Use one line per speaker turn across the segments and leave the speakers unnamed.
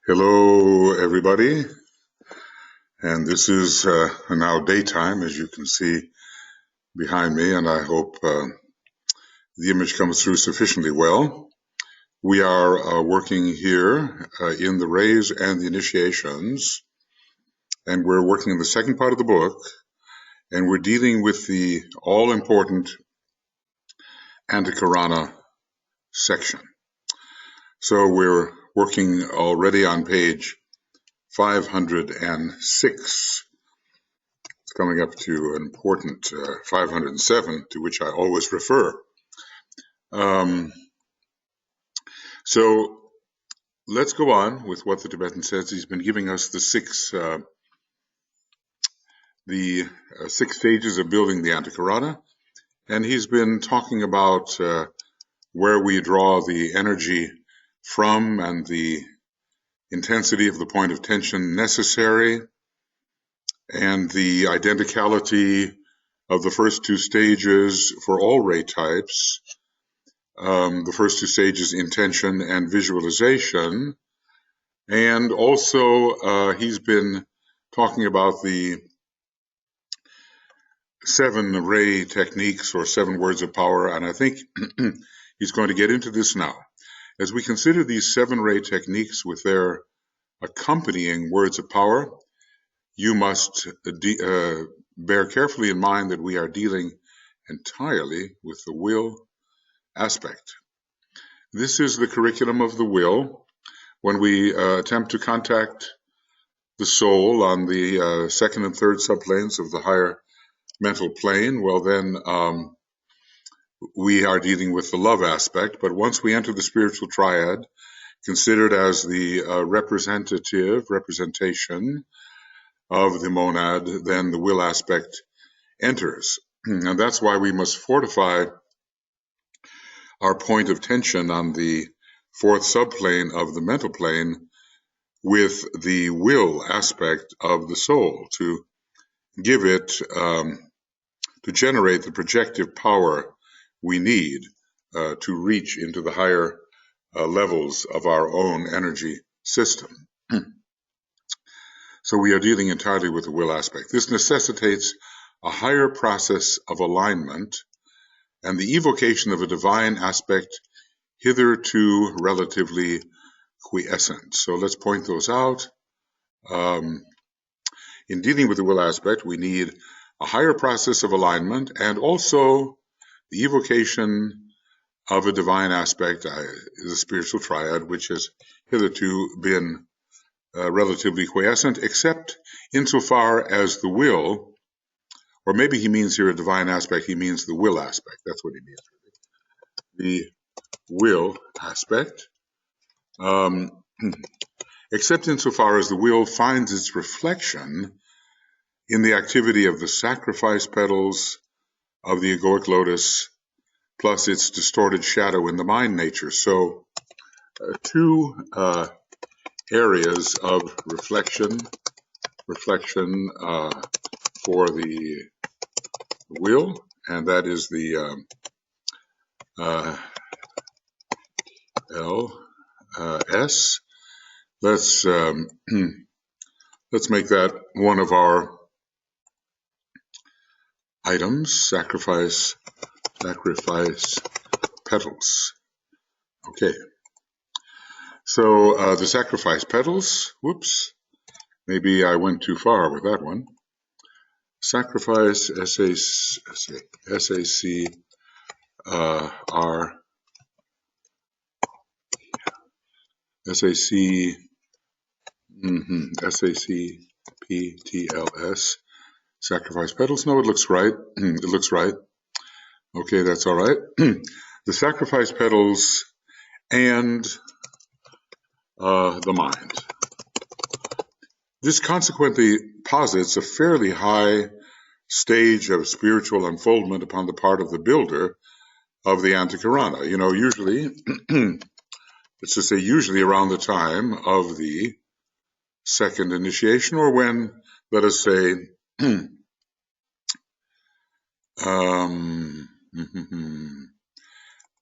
Hello, everybody. And this is now daytime, as you can see behind me, and I hope the image comes through sufficiently well. We are working here in the rays and the initiations, and we're working in the second part of the book, and we're dealing with the all-important antahkarana section. So we're working already on page 506. It's coming up to an important 507, to which I always refer. So let's go on with what the Tibetan says. He's been giving us the six stages of building the antahkarana, and he's been talking about where we draw the energy from and the intensity of the point of tension necessary, and the identicality of the first two stages for all ray types. The first two stages, intention and visualization. And also he's been talking about the 7 ray techniques, or 7 words of power, and I think he's going to get into this now. As we consider these 7 ray techniques with their accompanying words of power, you must bear carefully in mind that we are dealing entirely with the will aspect. This is the curriculum of the will. When we attempt to contact the soul on the second and third subplanes of the higher mental plane, well then we are dealing with the love aspect. But once we enter the spiritual triad, considered as the representation of the monad, then the will aspect enters. And that's why we must fortify our point of tension on the fourth subplane of the mental plane with the will aspect of the soul, to give it, to generate the projective power we need to reach into the higher levels of our own energy system. So we are dealing entirely with the will aspect. This necessitates a higher process of alignment and the evocation of a divine aspect hitherto relatively quiescent. So let's point those out. In dealing with the will aspect, we need a higher process of alignment and also the evocation of a divine aspect, the spiritual triad, which has hitherto been relatively quiescent, except insofar as the will, or maybe he means here a divine aspect, he means the will aspect. That's what he means. The will aspect, except insofar as the will finds its reflection in the activity of the sacrifice petals of the egoic lotus, plus its distorted shadow in the mind nature. So 2 areas of reflection for the will, and that is the LS. Let's make that one of our items. Sacrifice petals. Okay. So the sacrifice petals. Whoops. Maybe I went too far with that one. Sacrifice SACR. SACPTLS. Sacrifice petals. No, it looks right. It looks right. Okay, that's all right. The sacrifice petals and the mind. This consequently posits a fairly high stage of spiritual unfoldment upon the part of the builder of the antahkarana. You know, usually, let's just say usually around the time of the second initiation, or when, let us say,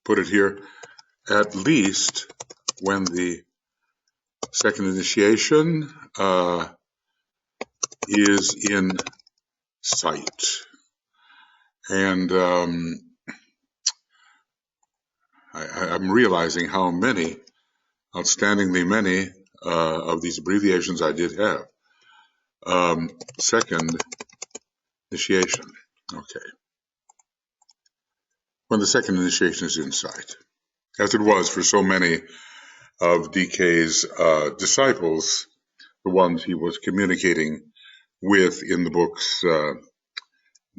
put it here, at least when the Second initiation is in sight. And I'm realizing how many, outstandingly many, of these abbreviations I did have. Second initiation. Okay. When the second initiation is in sight, as it was for so many of DK's disciples, the ones he was communicating with in the books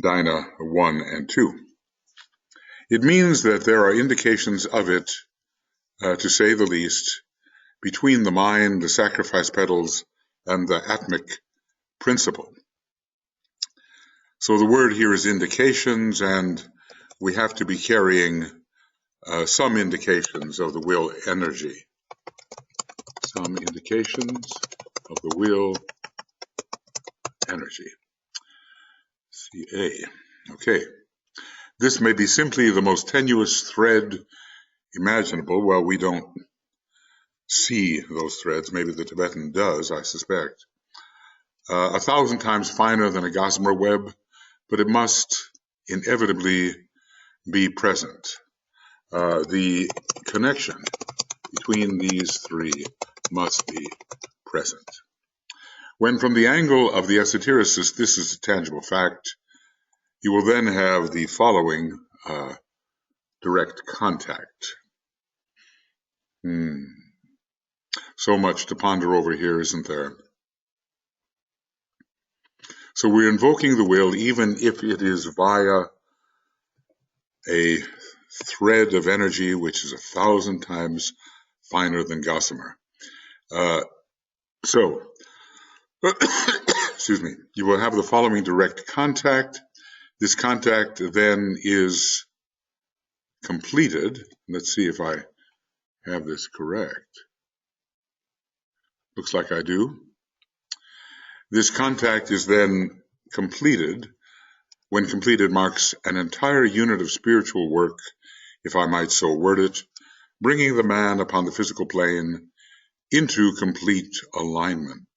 Dinah 1 and 2. It means that there are indications of it, to say the least, between the mind, the sacrifice petals, and the atmic principle. So the word here is indications, and we have to be carrying some indications of the will energy. Some indications of the will energy. CA. Okay. This may be simply the most tenuous thread imaginable. Well, we don't see those threads. Maybe the Tibetan does, I suspect. 1,000 times finer than a gossamer web, but it must inevitably be present. The connection between these three must be present. When from the angle of the esotericist this is a tangible fact, you will then have the following direct contact. So much to ponder over here, isn't there? So we're invoking the will, even if it is via a thread of energy which is 1,000 times finer than gossamer. Excuse me, you will have the following direct contact. This contact then is completed. Let's see if I have this correct. Looks like I do. This contact is then completed. When completed, marks an entire unit of spiritual work, if I might so word it, bringing the man upon the physical plane into complete alignment.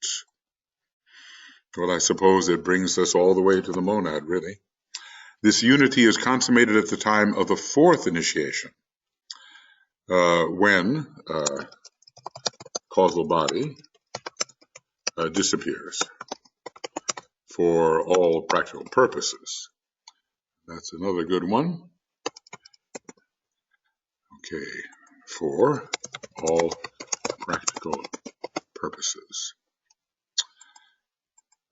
Well, I suppose it brings us all the way to the monad, really. This unity is consummated at the time of the fourth initiation, when causal body disappears for all practical purposes. That's another good one. Okay, for all practical purposes.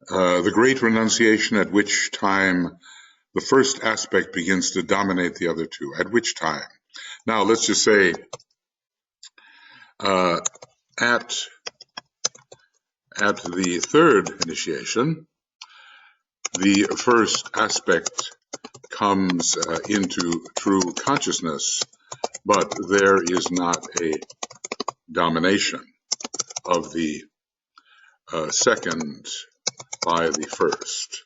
The great renunciation, at which time the first aspect begins to dominate the other two. At which time? Now, let's just say at the third initiation, the first aspect comes into true consciousness, but there is not a domination of the second by the first.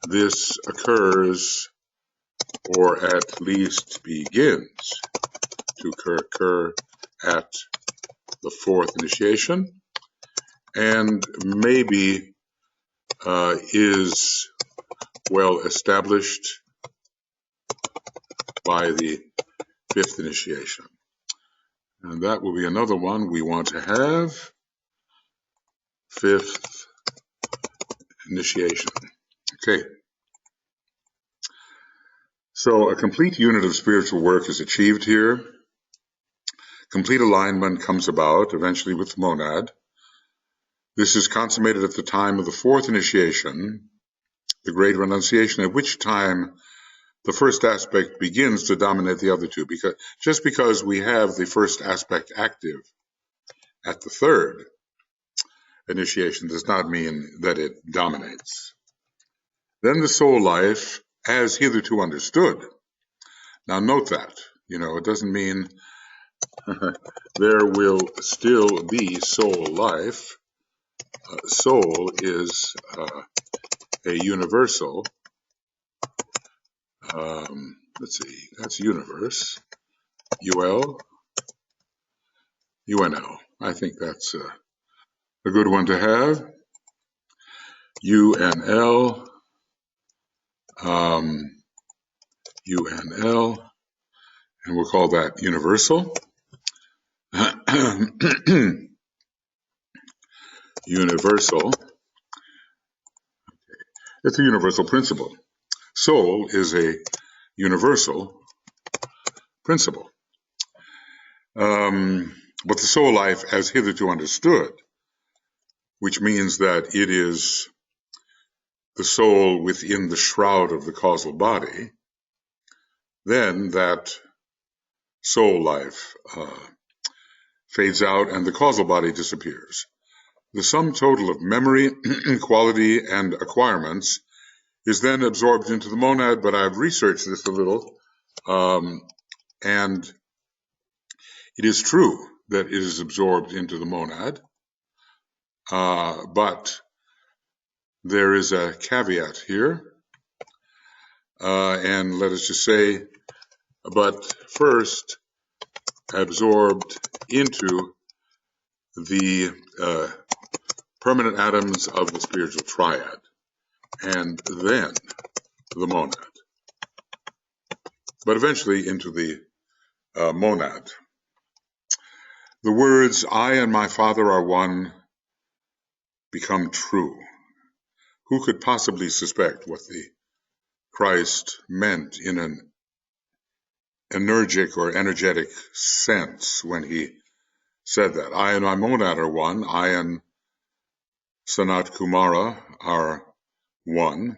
This occurs, or at least begins to occur at the fourth initiation, and maybe is well established by the fifth initiation. And that will be another one we want to have. Fifth initiation. Okay. So a complete unit of spiritual work is achieved here. Complete alignment comes about, eventually with the monad. This is consummated at the time of the fourth initiation, the great renunciation, at which time the first aspect begins to dominate the other two. Just because we have the first aspect active at the third initiation does not mean that it dominates. Then the soul life, as hitherto understood. Now note that, it doesn't mean there will still be soul life. Soul is a universal. Let's see, that's universe. UL, UNL. I think that's a good one to have. U and L, U and L, and we'll call that universal. Universal. It's a universal principle. Soul is a universal principle. But the soul life as hitherto understood, which means that it is the soul within the shroud of the causal body, then that soul life fades out and the causal body disappears. The sum total of memory, quality, and acquirements is then absorbed into the monad, but I've researched this a little, and it is true that it is absorbed into the monad, but there is a caveat here, and let us just say, but first absorbed into the permanent atoms of the spiritual triad, and then the monad, but eventually into the monad. The words, I and my Father are one, become true. Who could possibly suspect what the Christ meant in an energetic sense when he said that? I and my monad are one. I and Sanat Kumara are one.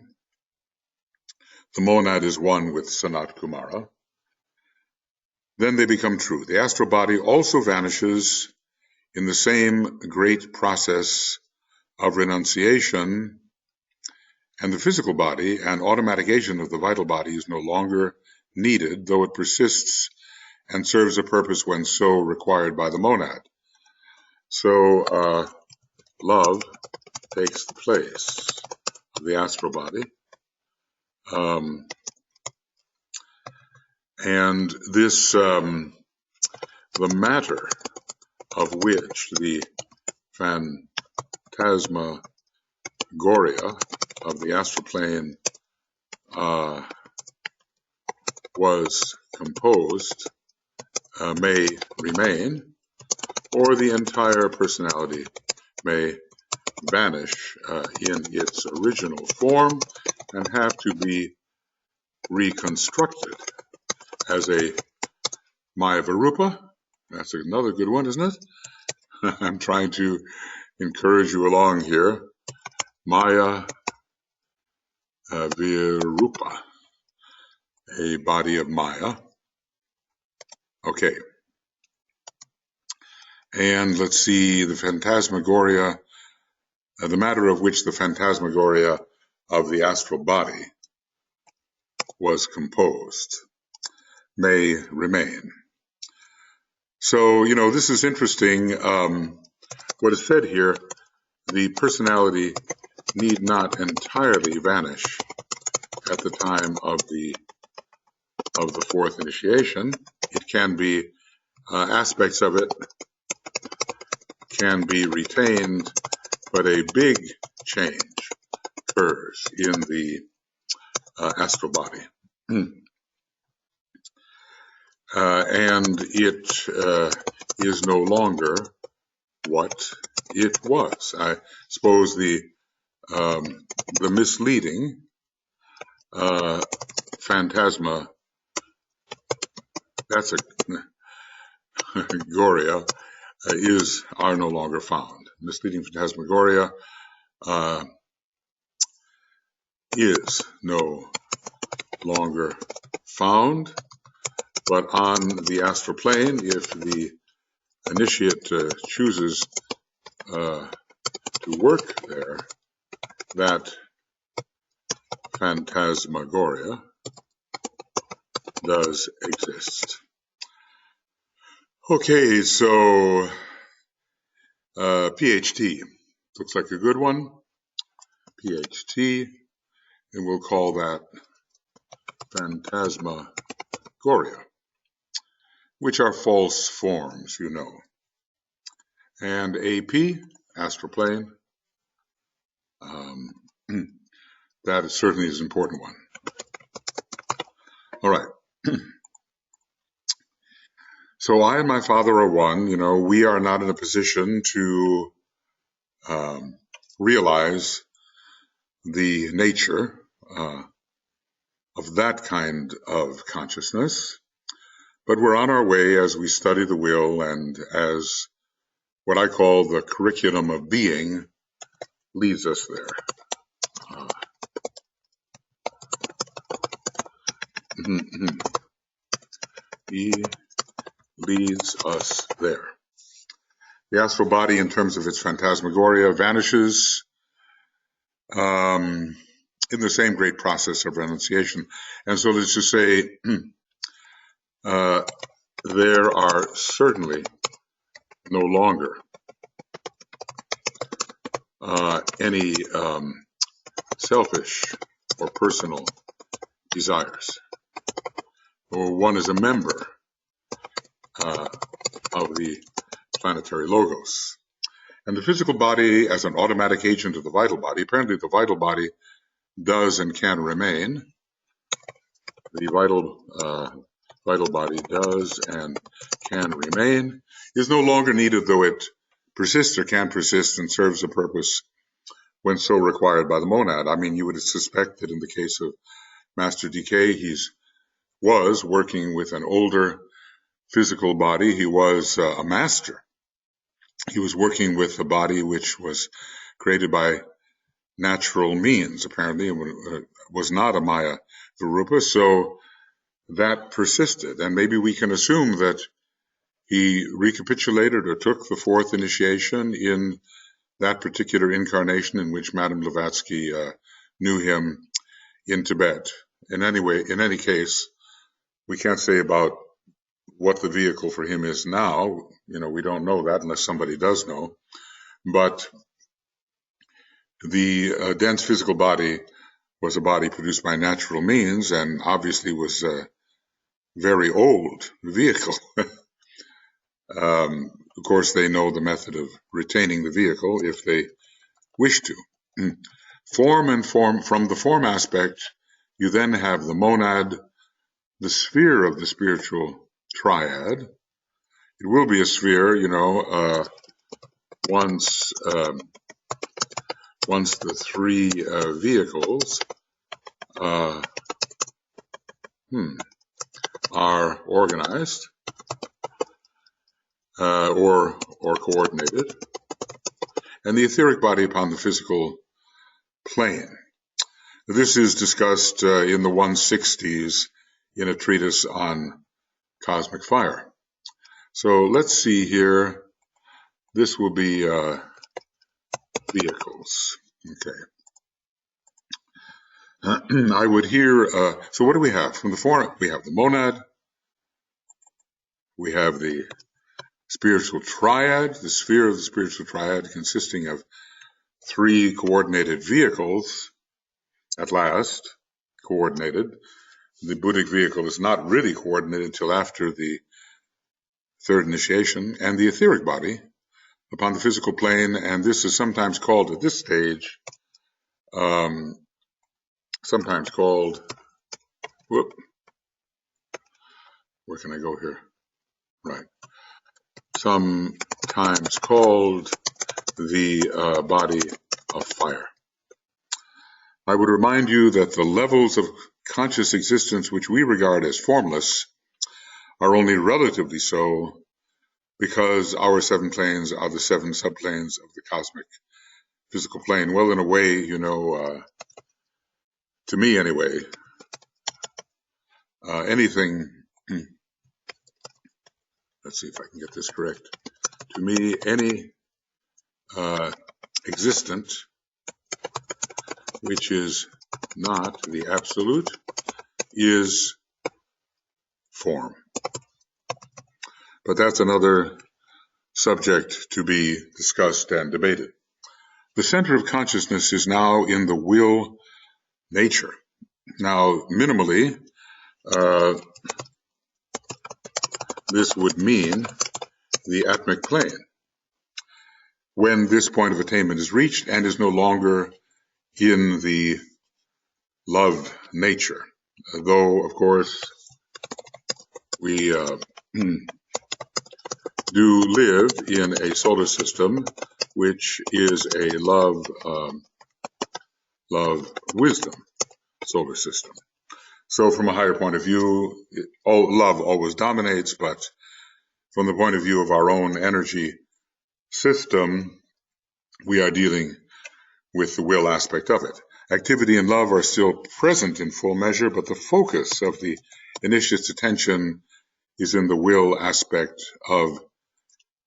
The monad is one with Sanat Kumara. Then they become true. The astral body also vanishes in the same great process of renunciation, and the physical body and automatic agent of the vital body is no longer needed, though it persists and serves a purpose when so required by the monad. So love takes the place of the astral body. And this, the matter of which the phantasmagoria of the astral plane was composed may remain, or the entire personality may vanish in its original form and have to be reconstructed as a Maya Varupa. That's another good one, isn't it? I'm trying to encourage you along here. Maya Virupa, a body of Maya. Okay. And let's see, the phantasmagoria, the matter of which the phantasmagoria of the astral body was composed may remain. So, you know, this is interesting. What is said here, the personality need not entirely vanish at the time of the fourth initiation. It can be, aspects of it can be retained, but a big change occurs in the astral body. And it is no longer what it was. I suppose the misleading phantasma, that's a goria, are no longer found. Misleading phantasmagoria is no longer found, but on the astral plane, if the initiate chooses to work there, that phantasmagoria does exist. Okay, so PHT looks like a good one. PHT, and we'll call that phantasmagoria, which are false forms, you know. And AP, astral plane, that certainly is an important one. All right. So I and my Father are one. You know, we are not in a position to realize the nature of that kind of consciousness, but we're on our way as we study the will and as what I call the curriculum of being leads us there. He leads us there. The astral body, in terms of its phantasmagoria, vanishes in the same great process of renunciation. And so let's just say there are certainly no longer any selfish or personal desires, or one is a member of the planetary logos. And the physical body as an automatic agent of the vital body, apparently the vital body does and can remain. The vital body does and can remain, is no longer needed, though it persists or can persist and serves a purpose when so required by the monad. I mean, you would suspect that in the case of Master DK, he was working with an older physical body. He was a master. He was working with a body which was created by natural means, apparently. It was not a Maya Virupa, so that persisted. And maybe we can assume that he recapitulated or took the fourth initiation in that particular incarnation in which Madame Blavatsky knew him in Tibet. In any case, we can't say about what the vehicle for him is now. You know, we don't know that unless somebody does know. But the dense physical body was a body produced by natural means and obviously was a very old vehicle. Of course, they know the method of retaining the vehicle if they wish to. From the form aspect, you then have the monad, the sphere of the spiritual triad. It will be a sphere, you know, once the three vehicles are organized or coordinated, and the etheric body upon the physical plane. This is discussed in the 160s in a treatise on cosmic fire. So let's see here. This will be vehicles. Okay. I would hear, so what do we have? From the form, we have the monad, we have the spiritual triad, the sphere of the spiritual triad consisting of three coordinated vehicles, at last, coordinated. The Buddhic vehicle is not really coordinated until after the third initiation, and the etheric body upon the physical plane, and this is sometimes called at this stage, sometimes called, where can I go here? Right. Sometimes called the body of fire. I would remind you that the levels of conscious existence which we regard as formless are only relatively so because our seven planes are the seven subplanes of the cosmic physical plane. Well, in a way, you know, to me anyway, anything, let's see if I can get this correct. To me, any existent which is not the absolute is form. But that's another subject to be discussed and debated. The center of consciousness is now in the will nature. Now, minimally, this would mean the atmic plane. when this point of attainment is reached and is no longer in the love nature. Though, of course, we do live in a solar system which is a love wisdom solar system. So from a higher point of view, love always dominates, but from the point of view of our own energy system, we are dealing with the will aspect of it. Activity and love are still present in full measure, but the focus of the initiate's attention is in the will aspect of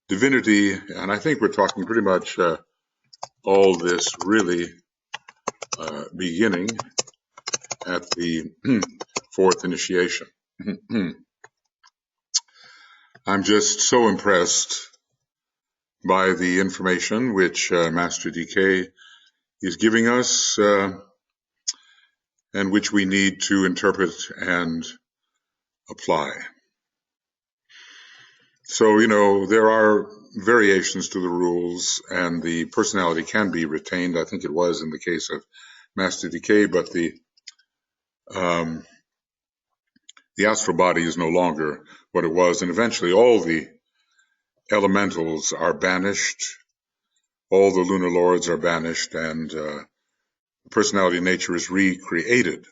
divinity, and I think we're talking pretty much all this really beginning at the fourth initiation. I'm just so impressed by the information which Master DK is giving us and which we need to interpret and apply. So, you know, there are variations to the rules and the personality can be retained. I think it was in the case of Master DK, but the astral body is no longer what it was, and eventually all the elementals are banished, all the lunar lords are banished, and the personality nature is recreated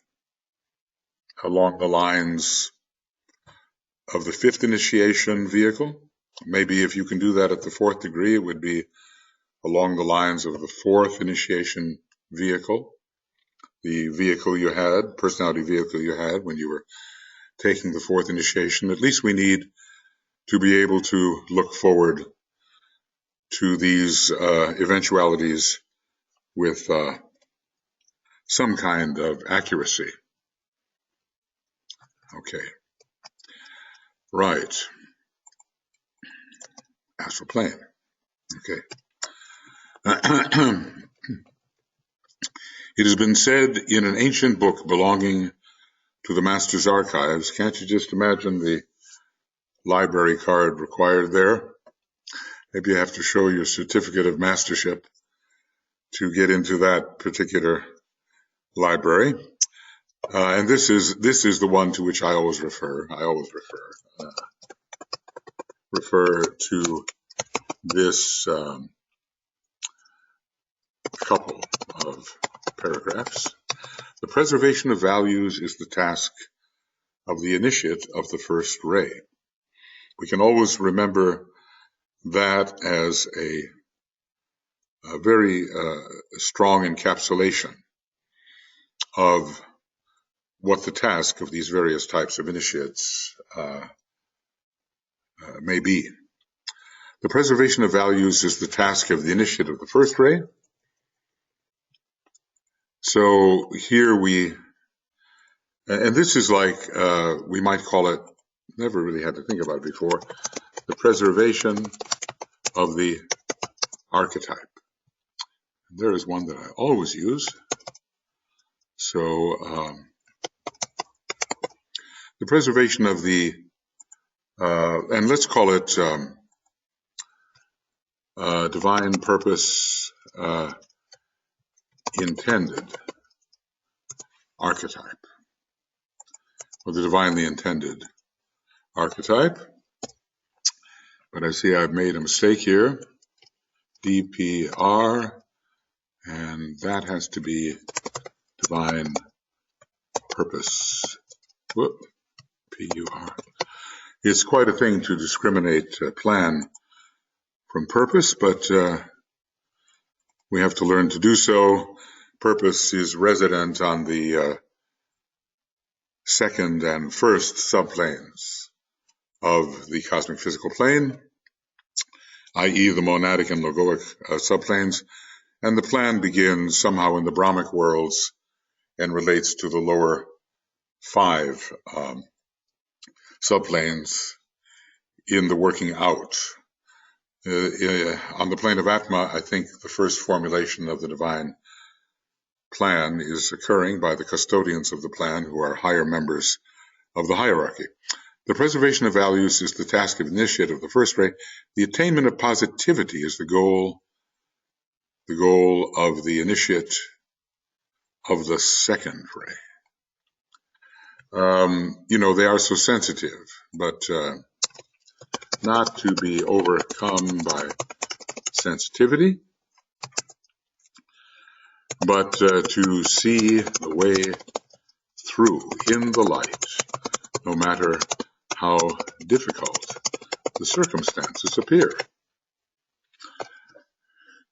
along the lines of the fifth initiation vehicle. Maybe if you can do that at the fourth degree, it would be along the lines of the fourth initiation vehicle, the vehicle you had, personality vehicle you had when you were taking the fourth initiation. At least we need to be able to look forward to these eventualities with some kind of accuracy. Okay. Right. Astral plane. Okay. It has been said in an ancient book belonging to the Master's archives. Can't you just imagine the library card required there? Maybe you have to show your certificate of mastership to get into that particular library. And this is the one to which I always refer. I always refer to this couple of paragraphs. The preservation of values is the task of the initiate of the first ray. We can always remember that as a very strong encapsulation of what the task of these various types of initiates may be. The preservation of values is the task of the initiate of the first ray. So here and this is like, we might call it, never really had to think about it before, the preservation of the archetype. There is one that I always use. So the preservation of the, and let's call it divine purpose intended archetype, or the divinely intended archetype. But I see I've made a mistake here. DPR, and that has to be divine purpose. Whoop, PUR. It's quite a thing to discriminate plan from purpose, but we have to learn to do so. Purpose is resident on the second and first subplanes of the cosmic physical plane, i.e. the monadic and logoic subplanes, and the plan begins somehow in the Brahmic worlds and relates to the lower 5 subplanes in the working out. On the plane of Atma, I think the first formulation of the divine plan is occurring by the custodians of the plan, who are higher members of the hierarchy. The preservation of values is the task of initiate of the first ray. The attainment of positivity is the goal the goal of the initiate of the second ray. They are so sensitive, but not to be overcome by sensitivity, but to see the way through in the light, no matter how difficult the circumstances appear.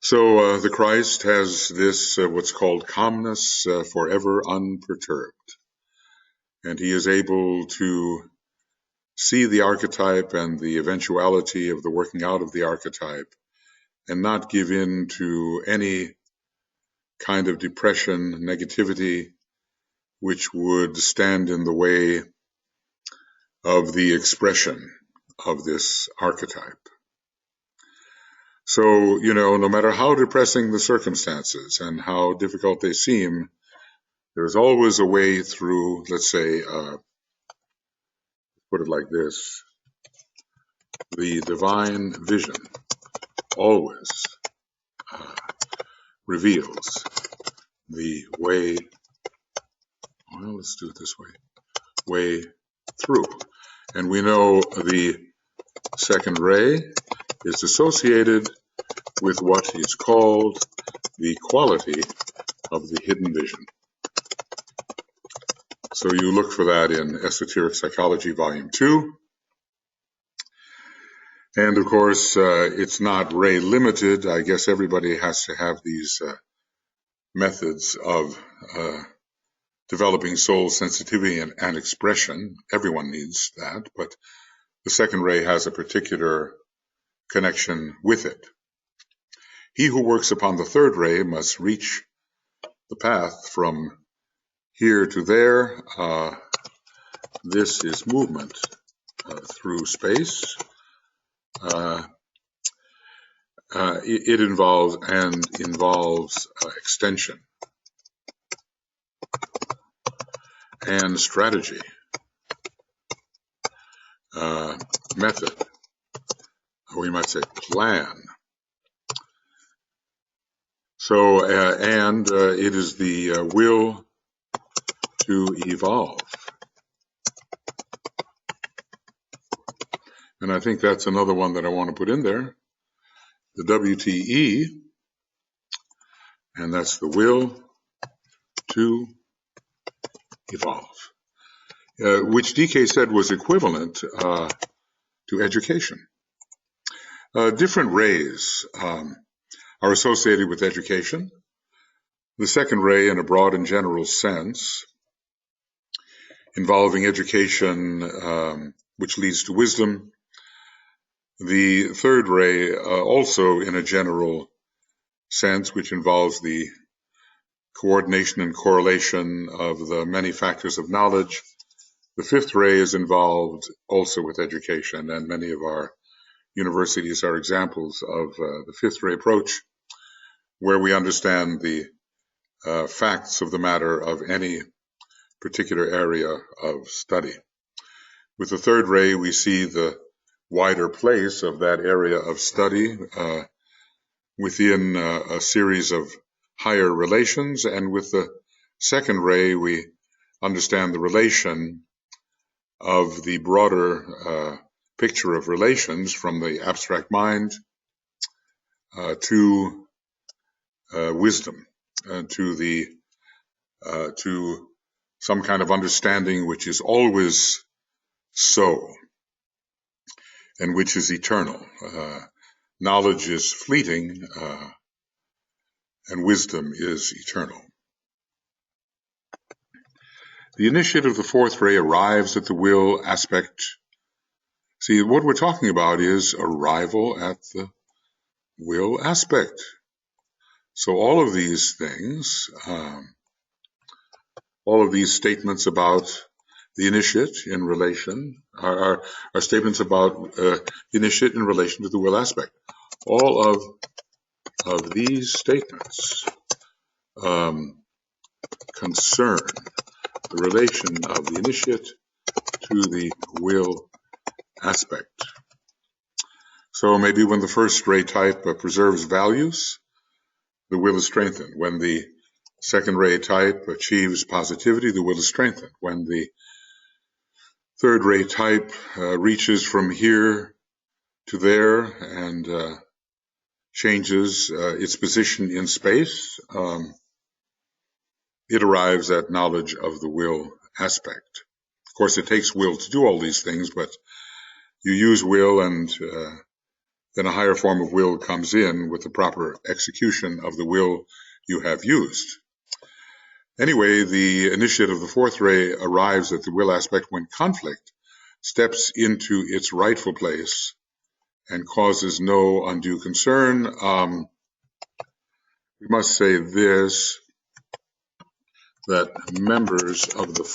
So the Christ has this, what's called calmness, forever unperturbed. And he is able to see the archetype and the eventuality of the working out of the archetype and not give in to any kind of depression, negativity, which would stand in the way of the expression of this archetype. So, no matter how depressing the circumstances and how difficult they seem, there's always a way through, let's say, put it like this, the divine vision always reveals the way, well, let's do it this way through. And we know the second ray is associated with what is called the quality of the hidden vision. So you look for that in Esoteric Psychology, Volume 2. And of course, it's not ray limited. I guess everybody has to have these methods of developing soul sensitivity and expression. Everyone needs that, but the second ray has a particular connection with it. He who works upon the third ray must reach the path from here to there. This is movement through space. It involves extension and strategy, method, we might say plan. So, and it is the will to evolve. And I think that's another one that I want to put in there, the WTE, and that's the will to evolve, which DK said was equivalent to education. Different rays are associated with education. The second ray, in a broad and general sense, involving education, which leads to wisdom. The third ray, also in a general sense, which involves the coordination and correlation of the many factors of knowledge. The fifth ray is involved also with education, and many of our universities are examples of the fifth ray approach, where we understand the facts of the matter of any particular area of study. With the third ray, we see the wider place of that area of study within a series of higher relations, and with the second ray, we understand the relation of the broader picture of relations from the abstract mind to wisdom, to some kind of understanding which is always so, and which is eternal. Knowledge is fleeting, and wisdom is eternal. The initiate of the fourth ray arrives at the will aspect. See, what we're talking about is arrival at the will aspect. So all of these things, all of these statements about the initiate in relation are statements about the initiate in relation to the will aspect. All of these statements concern the relation of the initiate to the will aspect. So maybe when the first ray type preserves values, the will is strengthened. When the second ray type achieves positivity, the will is strengthened. When the third ray type reaches from here to there and changes its position in space, it arrives at knowledge of the will aspect. Of course, it takes will to do all these things, but you use will, and then a higher form of will comes in with the proper execution of the will you have used. Anyway, the initiate of the fourth ray arrives at the will aspect when conflict steps into its rightful place and causes no undue concern. We must say this, that members of the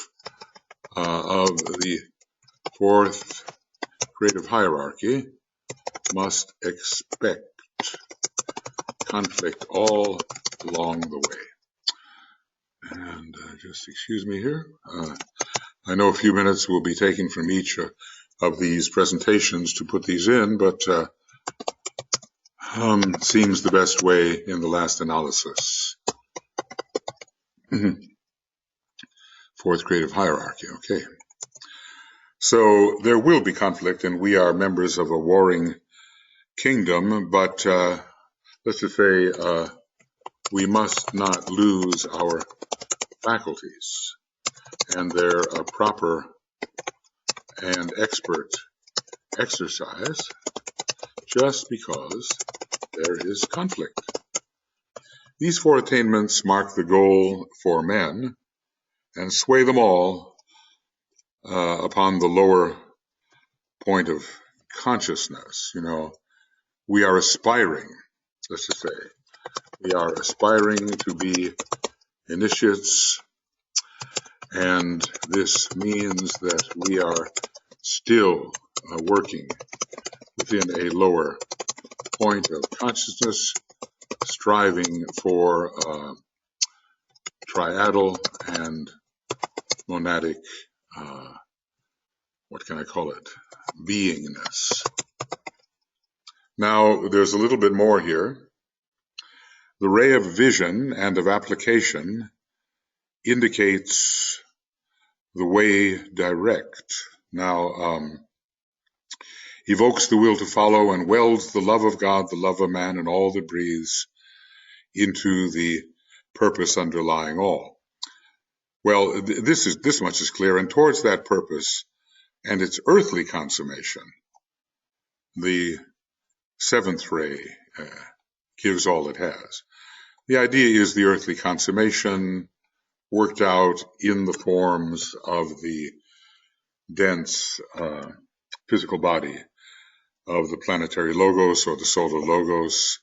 fourth creative hierarchy must expect conflict all along the way. And just excuse me here. I know a few minutes will be taken from each of these presentations to put these in, but seems the best way in the last analysis. Fourth creative hierarchy, okay. So there will be conflict, and we are members of a warring kingdom, but let's just say we must not lose our faculties and their proper and expert exercise just because there is conflict. These four attainments mark the goal for men and sway them all upon the lower point of consciousness. You know, we are aspiring, let's just say, we are aspiring to be initiates, and this means that we are still working within a lower point of consciousness, striving for triadal and monadic, what can I call it, beingness. Now, there's a little bit more here. The ray of vision and of application indicates the way direct. Now, evokes the will to follow and welds the love of God, the love of man, and all that breathes into the purpose underlying all. Well, this much is clear, and towards that purpose and its earthly consummation, the seventh ray gives all it has. The idea is the earthly consummation worked out in the forms of the dense physical body of the planetary logos or the solar logos,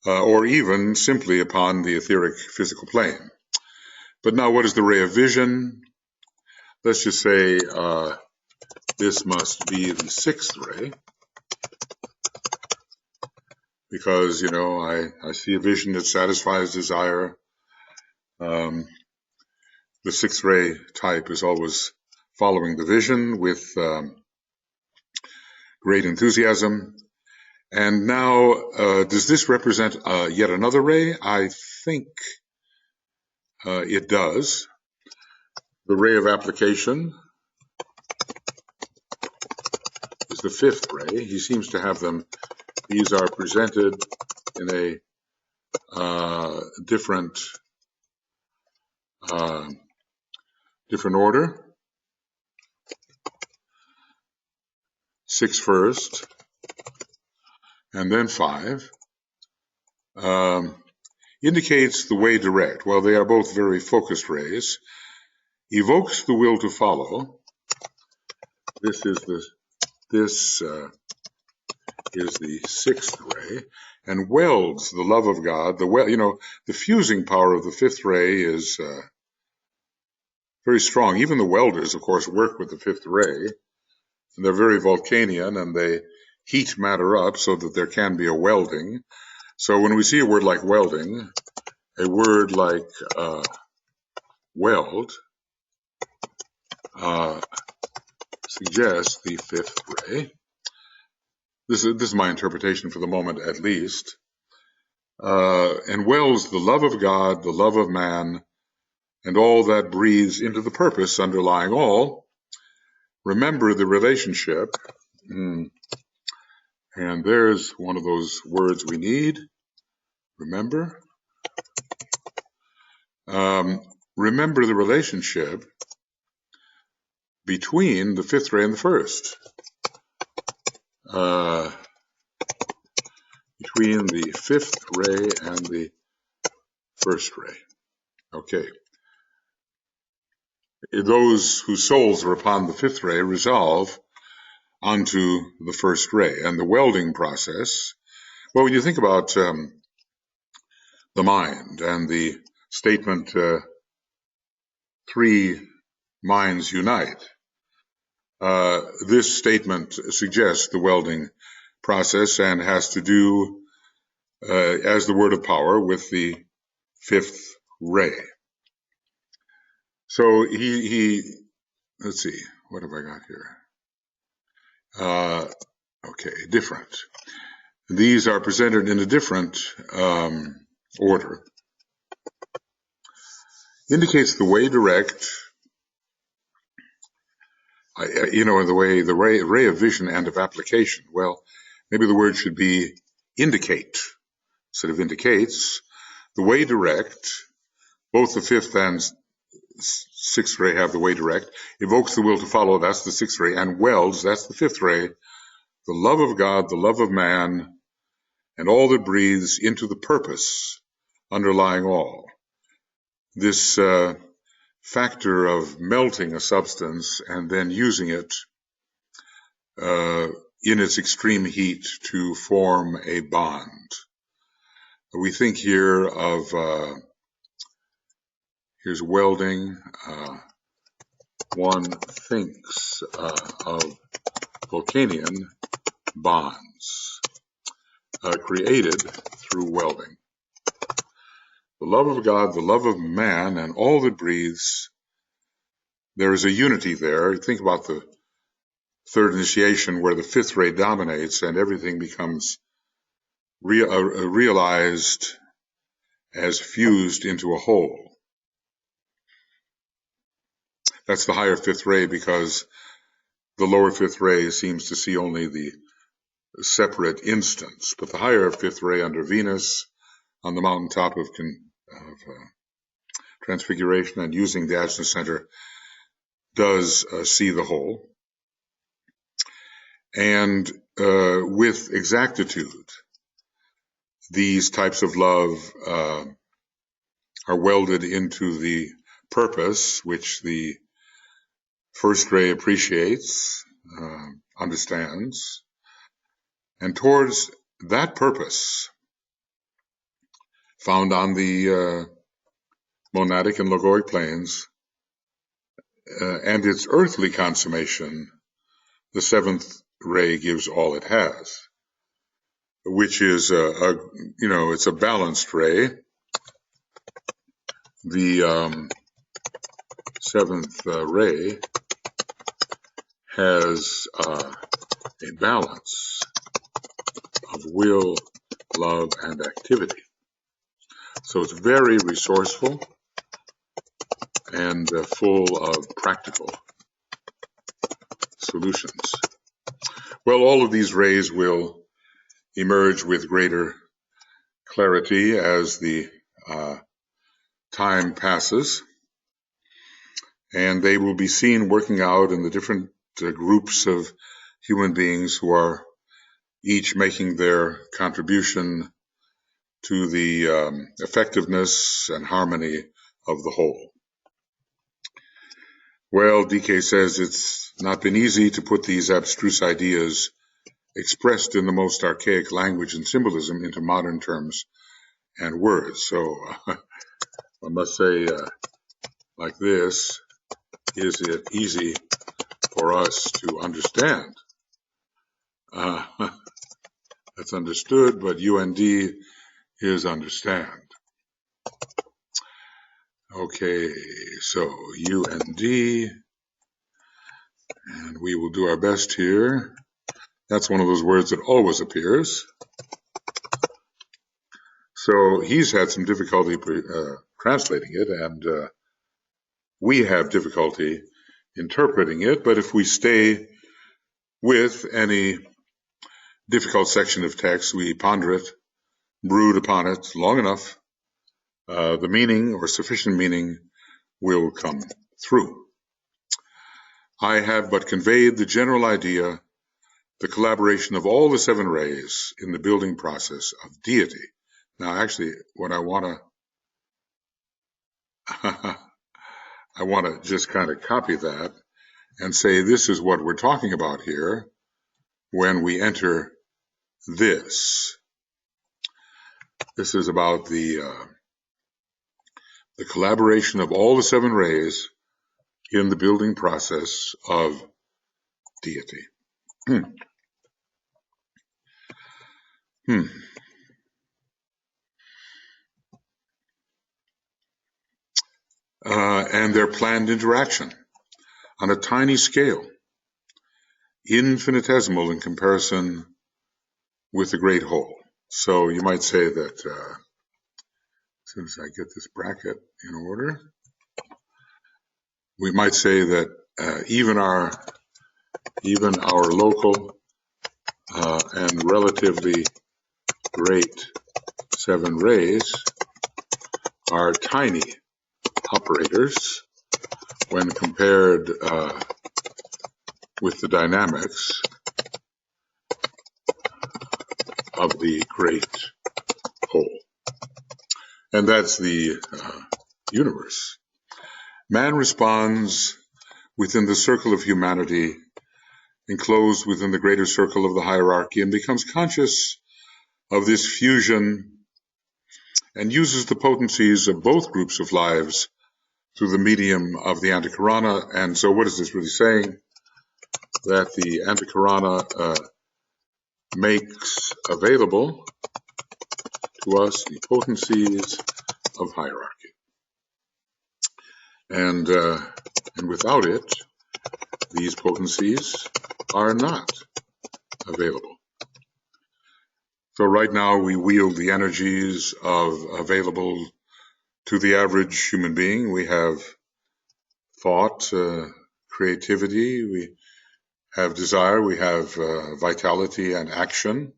or even simply upon the etheric physical plane. But now, what is the ray of vision? Let's just say this must be the sixth ray, because, you know, I see a vision that satisfies desire. The sixth ray type is always following the vision with great enthusiasm. And now, does this represent yet another ray? I think it does. The ray of application is the fifth ray. He seems to have them. These are presented in a different order. 6 first, and then 5. Indicates the way direct. Well, they are both very focused rays. Evokes the will to follow. This is the sixth ray, and welds the love of God. The fusing power of the fifth ray is very strong. Even the welders, of course, work with the fifth ray, and they're very Vulcanian, and they heat matter up so that there can be a welding. So when we see a word like welding, a word like weld suggests the fifth ray. This is my interpretation for the moment, at least. and welds the love of God, the love of man, and all that breathes into the purpose underlying all. Remember the relationship. And there's one of those words we need. Remember. Remember the relationship between the fifth ray and the first. Between the fifth ray and the first ray. Okay. Those whose souls are upon the fifth ray resolve onto the first ray. And the welding process, well, when you think about the mind and the statement, three minds unite, this statement suggests the welding process and has to do, as the word of power, with the fifth ray. So let's see, what have I got here? Okay, different. These are presented in a different order. Indicates the way direct, the ray of vision and of application. Well, maybe the word should be indicate instead of indicates. The way direct, both the fifth and sixth ray have the way direct, evokes the will to follow, that's the sixth ray, and welds, that's the fifth ray, the love of God, the love of man, and all that breathes into the purpose underlying all. This factor of melting a substance and then using it in its extreme heat to form a bond. We think here of, here's welding. One thinks of Vulcanian bonds created through welding. The love of God, the love of man, and all that breathes, there is a unity there. Think about the third initiation where the fifth ray dominates and everything becomes realized as fused into a whole. That's the higher fifth ray because the lower fifth ray seems to see only the separate instance, but the higher fifth ray under Venus on the mountaintop of Transfiguration and using the Ajna Center does see the whole. And with exactitude, these types of love are welded into the purpose which the first ray appreciates, understands, and towards that purpose found on the monadic and logoic planes and its earthly consummation, the seventh ray gives all it has, which is it's a balanced ray. The seventh ray has a balance of will, love, and activity. So it's very resourceful and full of practical solutions. Well, all of these rays will emerge with greater clarity as the time passes, and they will be seen working out in the different groups of human beings who are each making their contribution to the effectiveness and harmony of the whole. Well, DK says it's not been easy to put these abstruse ideas expressed in the most archaic language and symbolism into modern terms and words. So I must say, like this, is it easy for us to understand? That's understood, but UND is understand. Okay, so UND, and we will do our best here. That's one of those words that always appears. So he's had some difficulty translating it, and we have difficulty interpreting it. But if we stay with any difficult section of text, we ponder it, brood upon it long enough, the meaning or sufficient meaning will come through. I have but conveyed the general idea, the collaboration of all the seven rays in the building process of deity. Now, actually, what I want to just kind of copy that and say this is what we're talking about here when we enter this. This is about the collaboration of all the seven rays in the building process of deity. And their planned interaction on a tiny scale, infinitesimal in comparison with the great whole. So you might say that, as soon as I get this bracket in order, we might say that even our local and relatively great seven rays are tiny operators when compared with the dynamics of the great whole. And that's the universe. Man responds within the circle of humanity, enclosed within the greater circle of the hierarchy, and becomes conscious of this fusion and uses the potencies of both groups of lives through the medium of the antahkarana. And so what is this really saying? That the antahkarana makes available to us the potencies of hierarchy. And without it, these potencies are not available. So right now we wield the energies available to the average human being. We have thought, creativity, we have desire, we have vitality and action.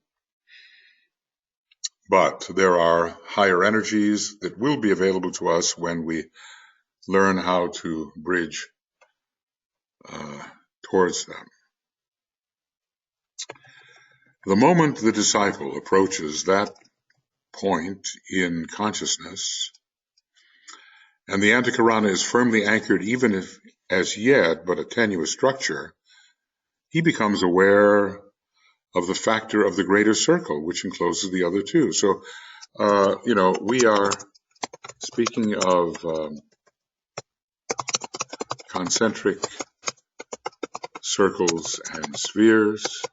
But there are higher energies that will be available to us when we learn how to bridge towards them. The moment the disciple approaches that point in consciousness, and the antahkarana is firmly anchored, even if as yet but a tenuous structure, he becomes aware of the factor of the greater circle, which encloses the other two. So, we are speaking of concentric circles and spheres,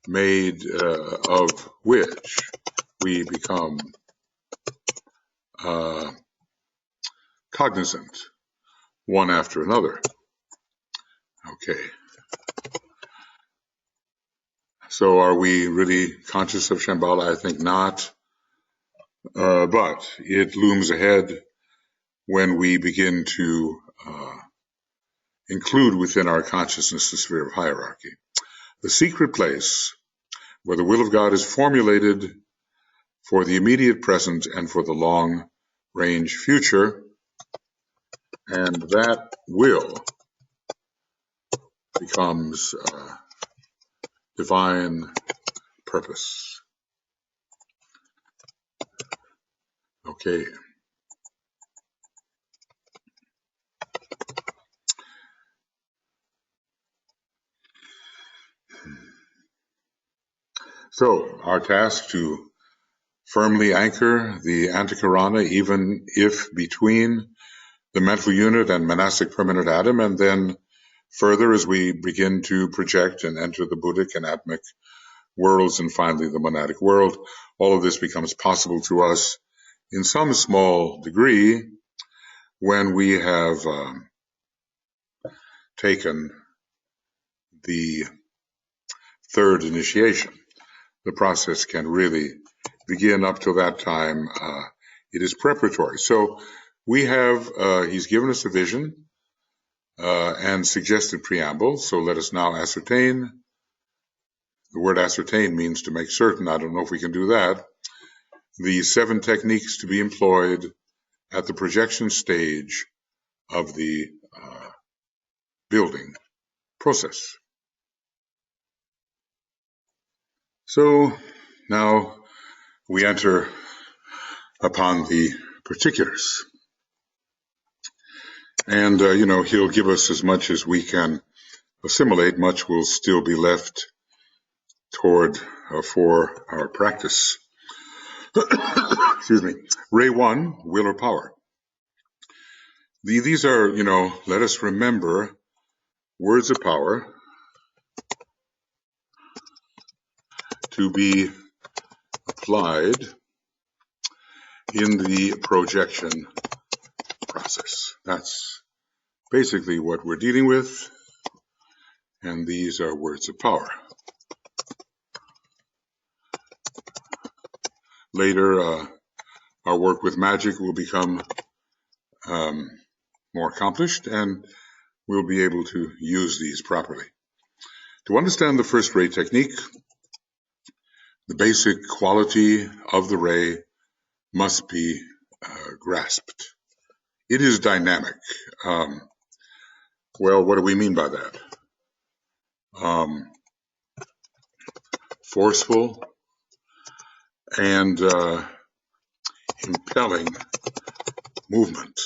made of which we become cognizant one after another. Okay. So are we really conscious of Shambhala? I think not. But it looms ahead when we begin to include within our consciousness the sphere of hierarchy. The secret place where the will of God is formulated for the immediate present and for the long-range future, and that will becomes divine purpose. Okay. So our task to firmly anchor the antahkarana, even if between the mental unit and monastic permanent atom, and then further as we begin to project and enter the Buddhic and Atmic worlds, and finally the monadic world. All of this becomes possible to us in some small degree when we have taken the third initiation. the process can really begin. Up till that time, it is preparatory. So we have, he's given us a vision and suggested preamble. So let us now ascertain. The word ascertain means to make certain. I don't know if we can do that. The 7 techniques to be employed at the projection stage of the building process. So now we enter upon the particulars. And, he'll give us as much as we can assimilate. Much will still be left toward for our practice. Excuse me. Ray 1, will or power. These are, let us remember words of power to be applied in the projection process. That's basically what we're dealing with, and these are words of power. Later, our work with magic will become more accomplished, and we'll be able to use these properly. To understand the first ray technique, the basic quality of the ray must be grasped. It is dynamic. Well, what do we mean by that? Forceful and impelling movement.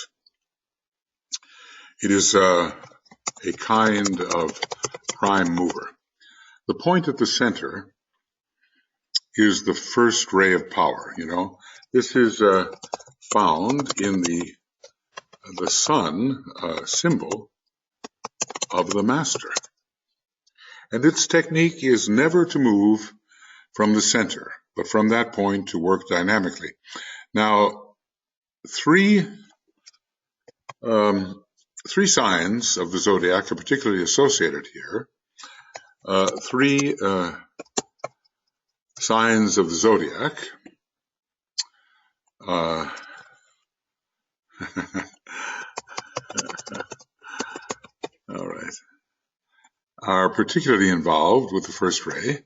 It is a kind of prime mover. The point at the center is the first ray of power. This is found in the sun symbol of the master. And its technique is never to move from the center, but from that point to work dynamically. Now, three signs of the zodiac are particularly associated here. 3 signs of the zodiac all right, are particularly involved with the first ray,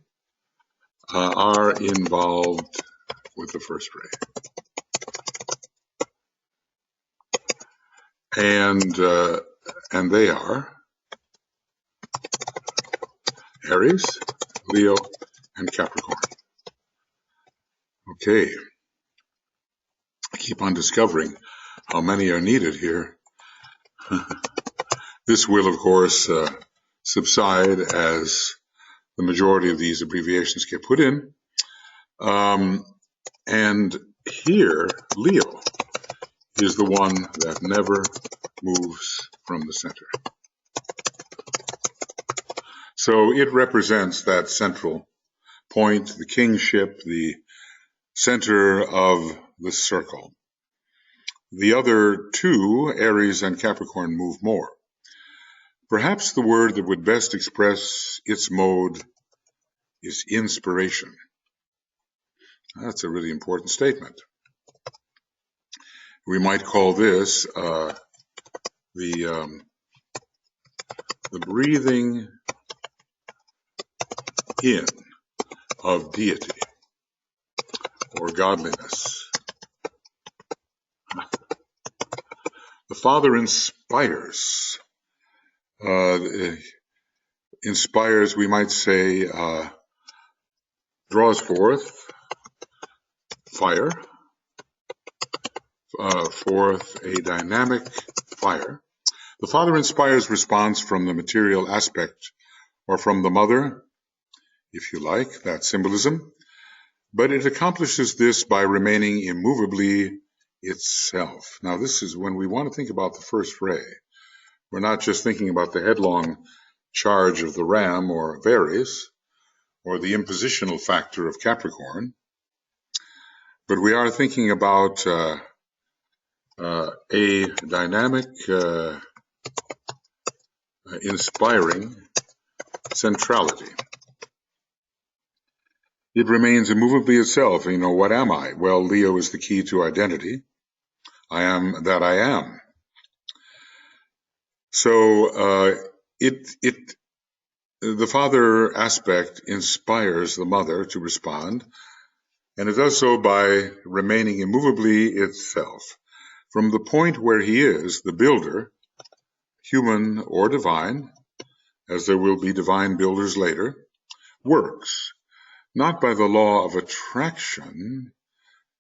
and they are Aries, Leo, and Capricorn. Okay, I keep on discovering how many are needed here. This will, of course, subside as the majority of these abbreviations get put in. And here, Leo is the one that never moves from the center. So it represents that central point, the kingship, the center of the circle. The other 2, Aries and Capricorn, move more. Perhaps the word that would best express its mode is inspiration. That's a really important statement. We might call this the breathing in of deity or godliness. The Father inspires. Inspires, we might say, draws forth fire, forth a dynamic fire. The Father inspires response from the material aspect or from the Mother, if you like, that symbolism, but it accomplishes this by remaining immovably itself. Now, this is when we want to think about the first ray. We're not just thinking about the headlong charge of the ram or of Aries, or the impositional factor of Capricorn, but we are thinking about a dynamic, inspiring centrality. It remains immovably itself. You know, what am I? Well, Leo is the key to identity. I am that I am. So the father aspect inspires the mother to respond, and it does so by remaining immovably itself. From the point where he is, the builder, human or divine, as there will be divine builders later, works, not by the law of attraction,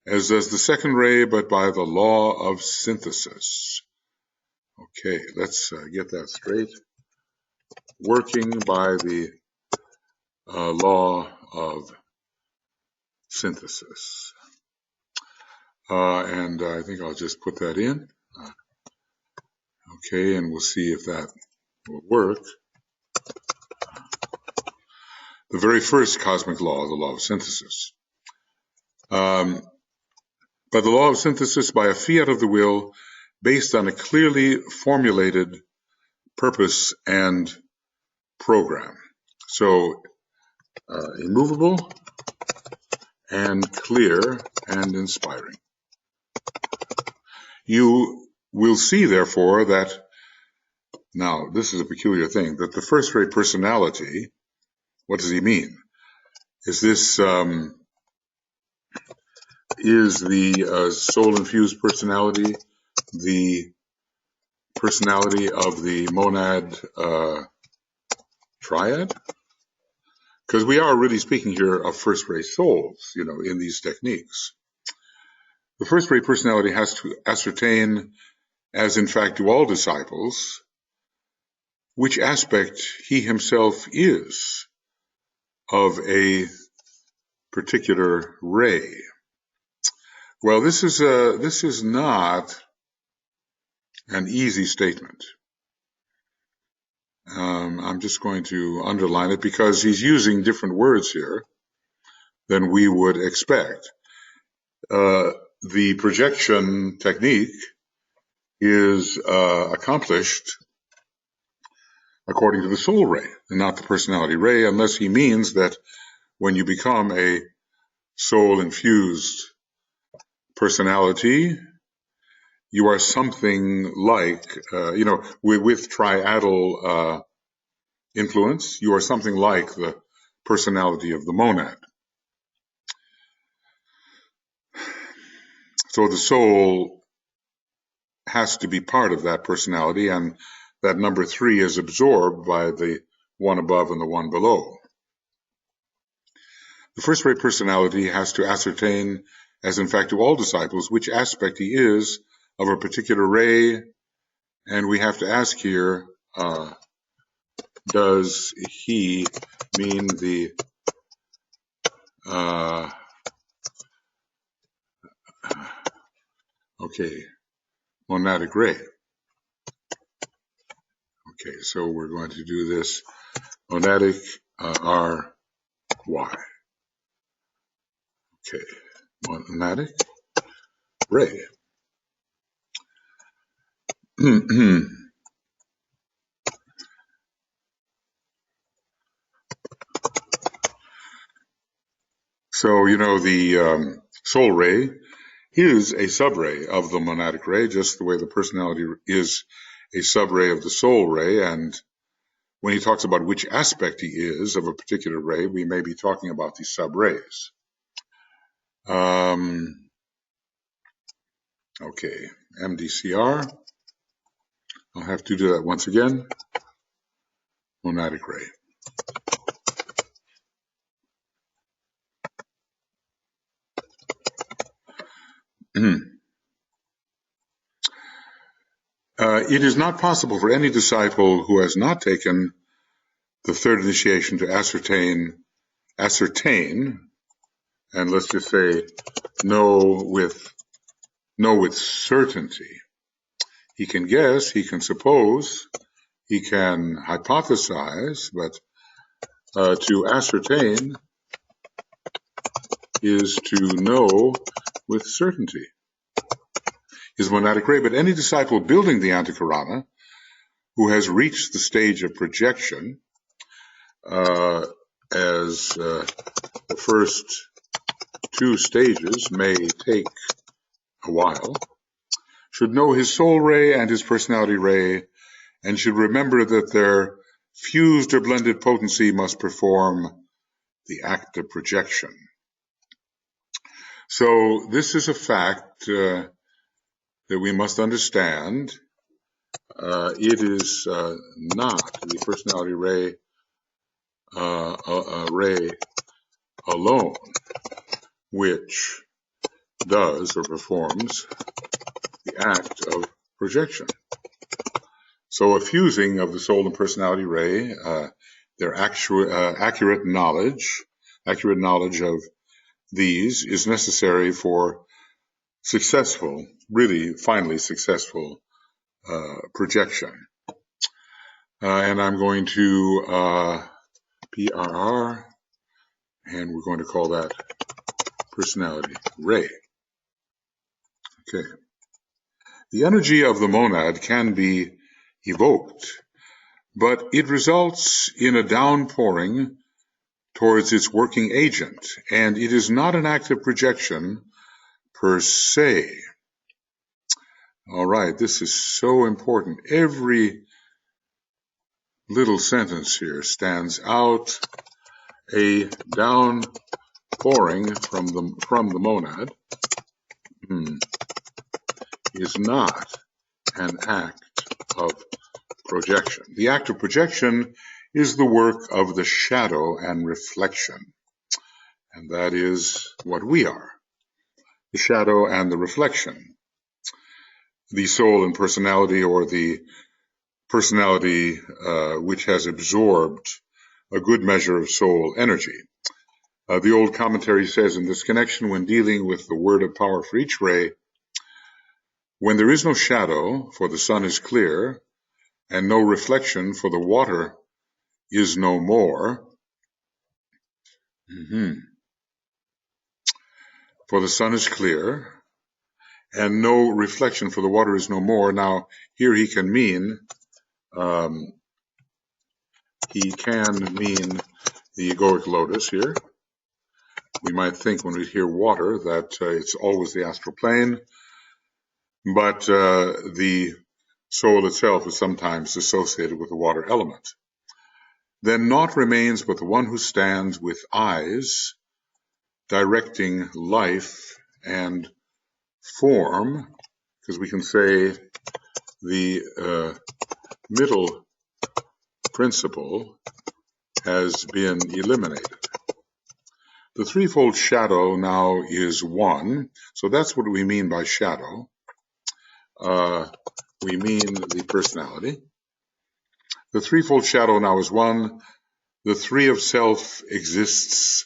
as does the second ray, but by the law of synthesis. Okay, let's get that straight. Working by the law of synthesis. And I think I'll just put that in. Okay, and we'll see if that will work. The very first cosmic law, the law of synthesis. By the law of synthesis, by a fiat of the will, based on a clearly formulated purpose and program. So, immovable and clear and inspiring. You will see, therefore, that, now this is a peculiar thing, that the first ray personality, what does he mean? Is this, is the soul-infused personality the personality of the monad triad? Because we are really speaking here of first-ray souls, you know, in these techniques. The first-ray personality has to ascertain, as in fact do all disciples, which aspect he himself is of a particular ray. Well, this is not an easy statement. I'm just going to underline it because he's using different words here than we would expect. The projection technique is accomplished according to the soul ray and not the personality ray, unless he means that when you become a soul-infused personality, you are something like, you know, with triadal influence, you are something like the personality of the monad. So the soul has to be part of that personality, and that number 3 is absorbed by the one above and the one below. The first ray personality has to ascertain, as in fact do all disciples, which aspect he is of a particular ray, and we have to ask here, does he mean the monadic ray? Okay, so we're going to do this monadic R-Y. Okay, monadic ray. So, you know, the soul ray is a subray of the monadic ray, just the way the personality is a subray of the soul ray. And when he talks about which aspect he is of a particular ray, we may be talking about these subrays. Okay, MDCR. I'll have to do that once again. Monadic ray. It is not possible for any disciple who has not taken the third initiation to ascertain, and let's just say know with certainty. He can guess, he can suppose, he can hypothesize, but to ascertain is to know with certainty. Is monadic ray, but any disciple building the antahkarana who has reached the stage of projection as the first two stages may take a while, should know his soul ray and his personality ray, and should remember that their fused or blended potency must perform the act of projection. So this is a fact that we must understand. It is not the personality ray alone which does or performs the act of projection. So a fusing of the soul and personality ray, their accurate knowledge of these is necessary for successful, really finally successful projection. And I'm going to PRR, and we're going to call that personality ray. Okay. The energy of the monad can be evoked, but it results in a downpouring towards its working agent, and it is not an active projection per se. All right, this is so important. Every little sentence here stands out. A downpouring from the monad is not an act of projection. The act of projection is the work of the shadow and reflection, and that is what we are, the shadow and the reflection, the soul and personality, or the personality which has absorbed a good measure of soul energy. The old commentary says in this connection, when dealing with the word of power for each ray, when there is no shadow, for the sun is clear, and no reflection, for the water is no more. For the sun is clear, and no reflection, for the water is no more. Now, here he can mean the egoic lotus here. We might think when we hear water that it's always the astral plane, but the soul itself is sometimes associated with the water element. Then naught remains but the one who stands with eyes directing life and form, because we can say the middle principle has been eliminated. The threefold shadow now is one, so that's what we mean by shadow. We mean the personality. The threefold shadow now is one. The three of self exists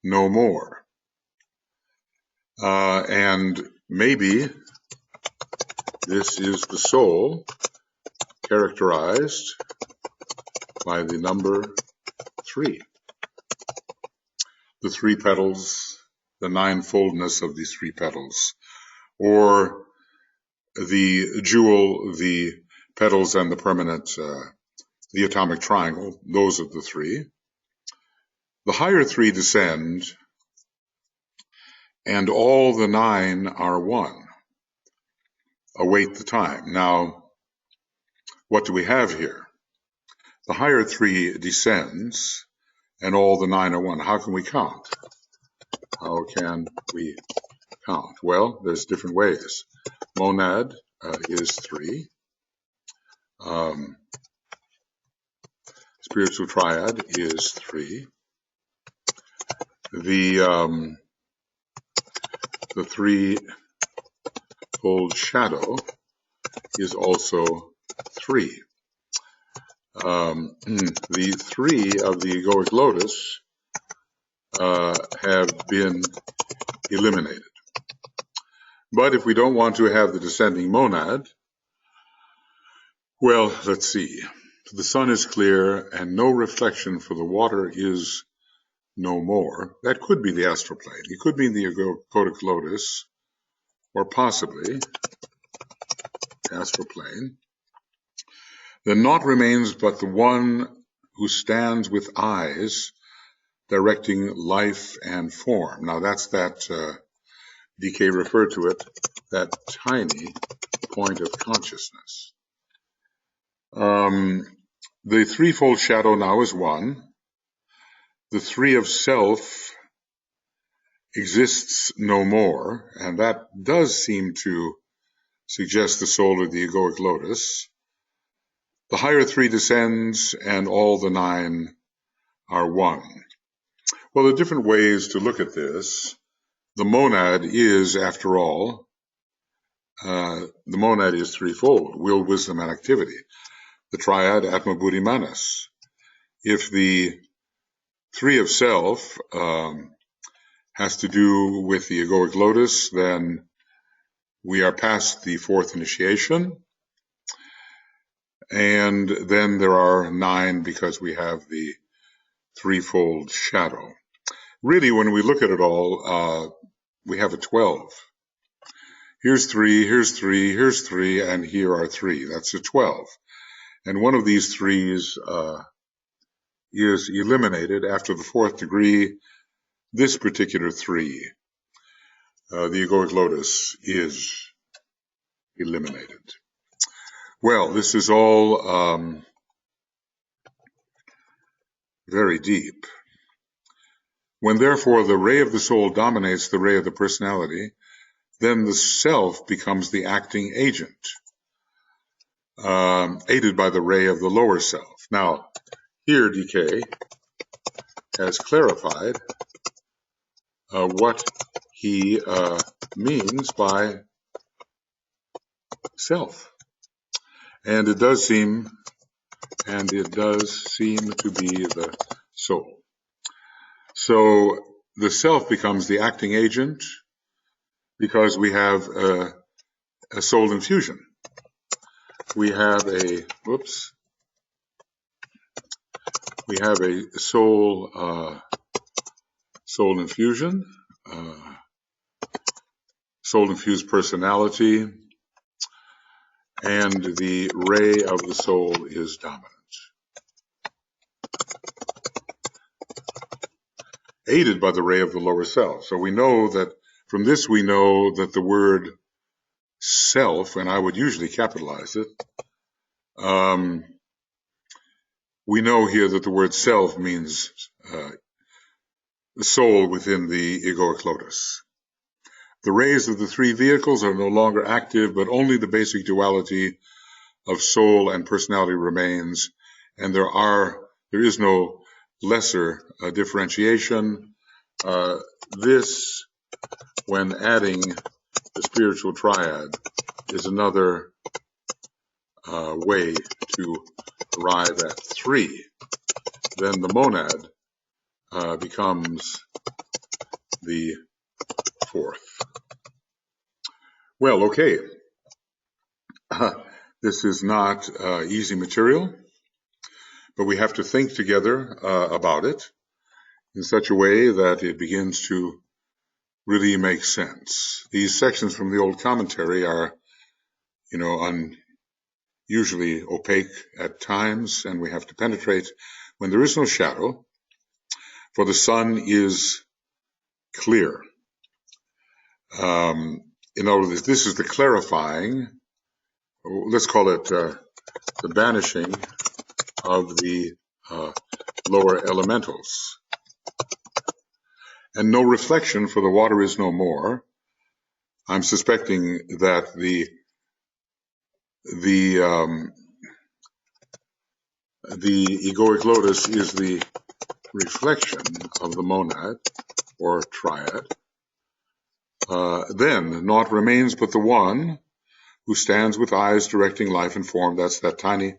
no more. And maybe this is the soul characterized by the number 3. The 3 petals, the ninefoldness of these 3 petals, or the jewel, the petals and the permanent, the atomic triangle, those are the 3. The higher 3 descend, and all the 9 are one. Await the time. Now, what do we have here? The higher 3 descends, and all the 9 are one. How can we count? How can we count? Well, there's different ways. Monad is 3. Spiritual triad is 3. The threefold shadow is also 3. The 3 of the egoic lotus have been eliminated. But if we don't want to have the descending monad, well, let's see. The sun is clear and no reflection, for the water is no more. That could be the astral plane. It could be the egoic lotus, or possibly the astral plane. Then naught remains but the one who stands with eyes directing life and form. Now that's that, DK referred to it, that tiny point of consciousness. The threefold shadow now is one. The three of self exists no more, and that does seem to suggest the soul of the egoic lotus. The higher three descends, and all the nine are one. Well, there are different ways to look at this. The monad is, after all, the monad is threefold: will, wisdom, and activity. The triad, atma, buddhi, manas. If the three of self has to do with the egoic lotus, then we are past the fourth initiation. And then there are nine because we have the threefold shadow. Really, when we look at it all, we have a 12. Here's 3, here's 3, here's 3, and here are 3. That's a 12. And one of these threes is eliminated after the fourth degree. This particular 3, the egoic lotus, is eliminated. Well, this is all very deep. When therefore the ray of the soul dominates the ray of the personality, then the self becomes the acting agent, aided by the ray of the lower self. Now, here DK has clarified what he means by self. And it does seem to be the soul. So the self becomes the acting agent because we have a soul infusion. We have a soul infusion, soul infused personality, and the ray of the soul is dominant. Aided by the ray of the lower self. So we know that, from this we know that the word self, and I would usually capitalize it, we know here that the word self means the soul within the egoic lotus. The rays of the three vehicles are no longer active, but only the basic duality of soul and personality remains, and there is no lesser differentiation. This, when adding the spiritual triad, is another way to arrive at 3. Then the monad becomes the 4th. Well, okay. This is not easy material, but we have to think together about it in such a way that it begins to really make sense. These sections from the old commentary are, usually opaque at times, and we have to penetrate when there is no shadow, for the sun is clear. In other words, this is the clarifying, let's call it the banishing of the lower elementals. And no reflection, for the water is no more. I'm suspecting that the egoic lotus is the reflection of the monad or triad. Then naught remains but the one who stands with eyes directing life and form. That's that tiny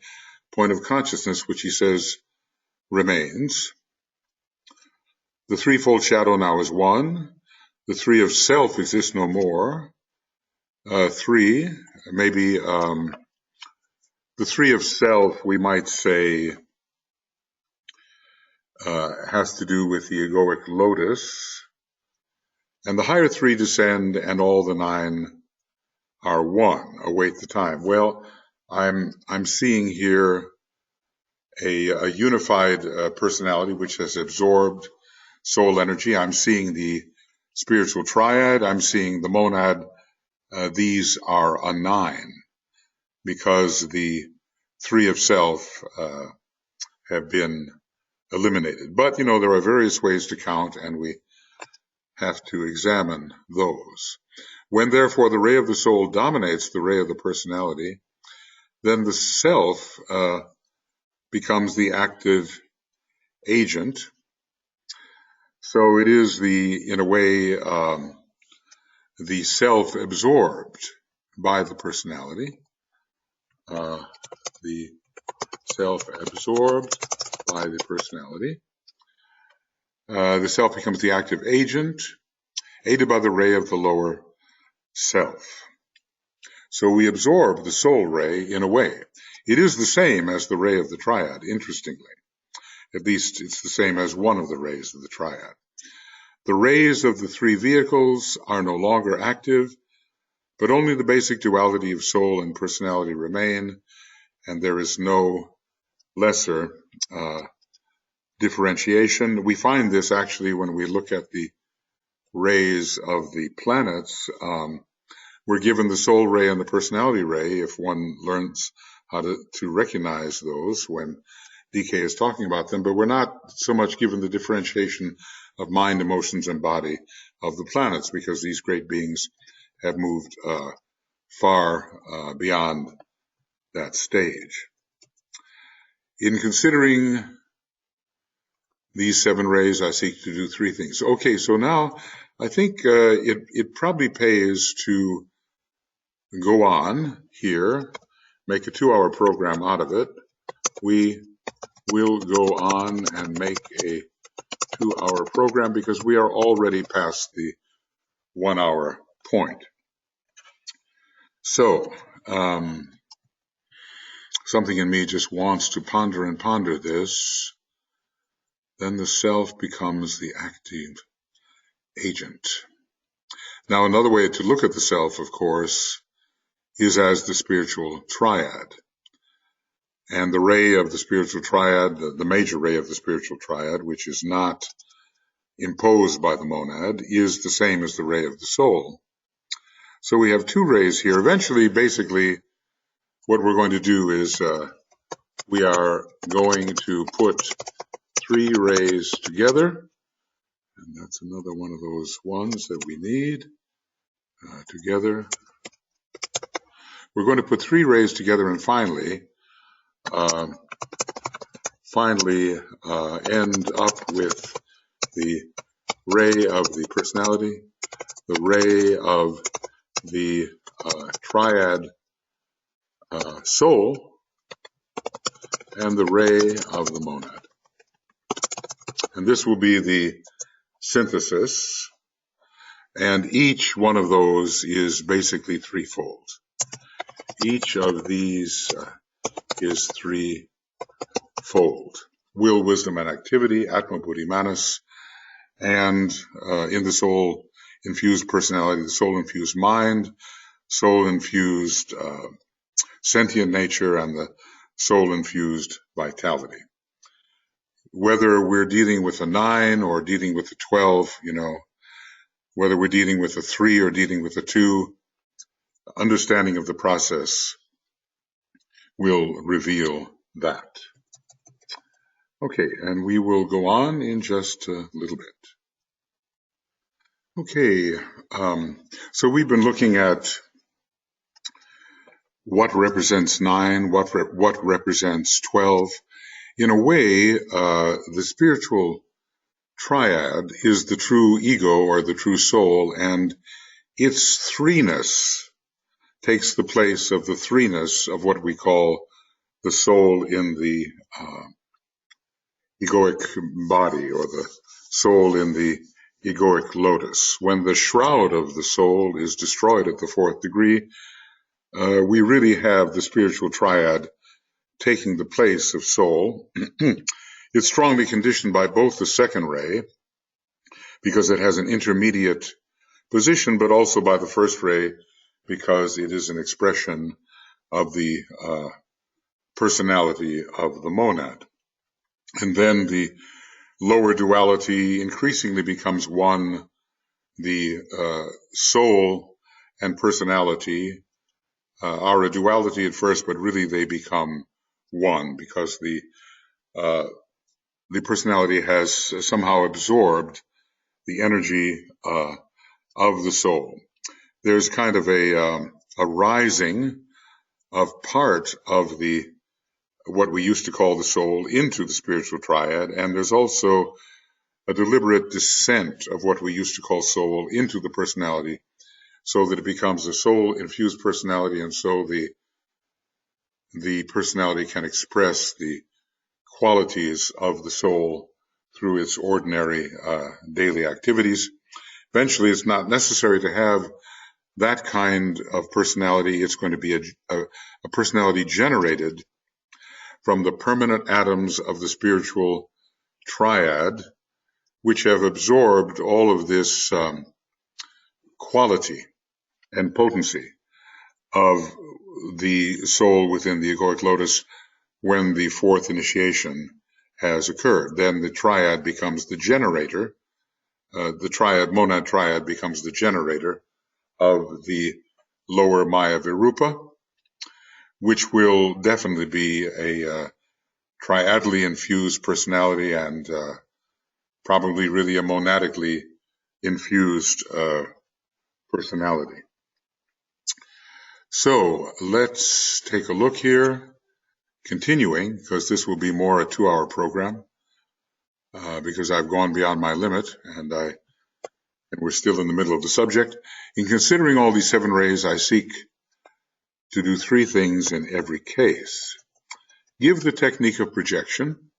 point of consciousness which he says remains. The threefold shadow now is one. The 3 of self exists no more. 3, maybe the 3 of self, we might say, has to do with the egoic lotus. And the higher 3 descend, and all the 9 are one. Await the time. Well, I'm seeing here a unified personality which has absorbed soul energy. I'm seeing the spiritual triad. I'm seeing the monad. These are a 9 because the 3 of self have been eliminated. But, there are various ways to count, and we have to examine those. When, therefore, the ray of the soul dominates the ray of the personality, then the self becomes the active agent. So it is in a way, the self absorbed by the personality. The self absorbed by the personality. The self becomes the active agent, aided by the ray of the lower self. So we absorb the soul ray in a way. It is the same as the ray of the triad, interestingly. At least it's the same as one of the rays of the triad. The rays of the 3 vehicles are no longer active, but only the basic duality of soul and personality remain, and there is no lesser differentiation. We find this actually when we look at the rays of the planets. We're given the soul ray and the personality ray if one learns how to recognize those when DK is talking about them, but we're not so much given the differentiation of mind, emotions, and body of the planets, because these great beings have moved far beyond that stage. In considering these 7 rays, I seek to do 3 things. Okay, so now I think it probably pays to go on here, make a 2-hour program out of it. We will go on and make a 2-hour program because we are already past the 1-hour point. So, something in me just wants to ponder and ponder this. Then the self becomes the active agent. Now, another way to look at the self, of course, is as the spiritual triad. And the ray of the spiritual triad, the major ray of the spiritual triad, which is not imposed by the monad, is the same as the ray of the soul. So we have 2 rays here. Eventually, basically, what we're going to do is we are going to put 3 rays together. And that's another one of those ones that we need together. We're going to put 3 rays together and finally end up with the ray of the personality, the ray of the triad soul, and the ray of the monad. And this will be the synthesis, and each one of those is basically threefold. Each of these is threefold. Will, wisdom, and activity, Atma, Buddhi, Manas, and in the soul-infused personality, the soul-infused mind, soul-infused sentient nature, and the soul-infused vitality. Whether we're dealing with a 9 or dealing with a 12, whether we're dealing with a 3 or dealing with a 2, understanding of the process will reveal that. Okay, and we will go on in just a little bit. Okay, so we've been looking at what represents 9, what represents 12. In a way, the spiritual triad is the true ego or the true soul, and its threeness takes the place of the threeness of what we call the soul in the egoic body, or the soul in the egoic lotus. When the shroud of the soul is destroyed at the 4th degree, we really have the spiritual triad taking the place of soul. It's strongly conditioned by both the second ray, because it has an intermediate position, but also by the first ray, because it is an expression of the personality of the monad. And then the lower duality increasingly becomes one. The soul and personality are a duality at first, but really they become one, because the personality has somehow absorbed the energy of the soul. There's kind of a rising of part of what we used to call the soul into the spiritual triad, and there's also a deliberate descent of what we used to call soul into the personality, so that it becomes a soul-infused personality, and so the personality can express the qualities of the soul through its ordinary daily activities. Eventually, it's not necessary to have that kind of personality. It's going to be a personality generated from the permanent atoms of the spiritual triad, which have absorbed all of this quality and potency of the soul within the egoic lotus when the fourth initiation has occurred. Then the triad becomes the generator. The monad triad becomes the generator of the lower Maya Virupa, which will definitely be a triadally infused personality, and probably really a monadically infused personality. So let's take a look here, continuing, because this will be more a 2-hour program, because I've gone beyond my limit, and we're still in the middle of the subject. In considering all these 7 rays, I seek to do 3 things in every case. Give the technique of projection.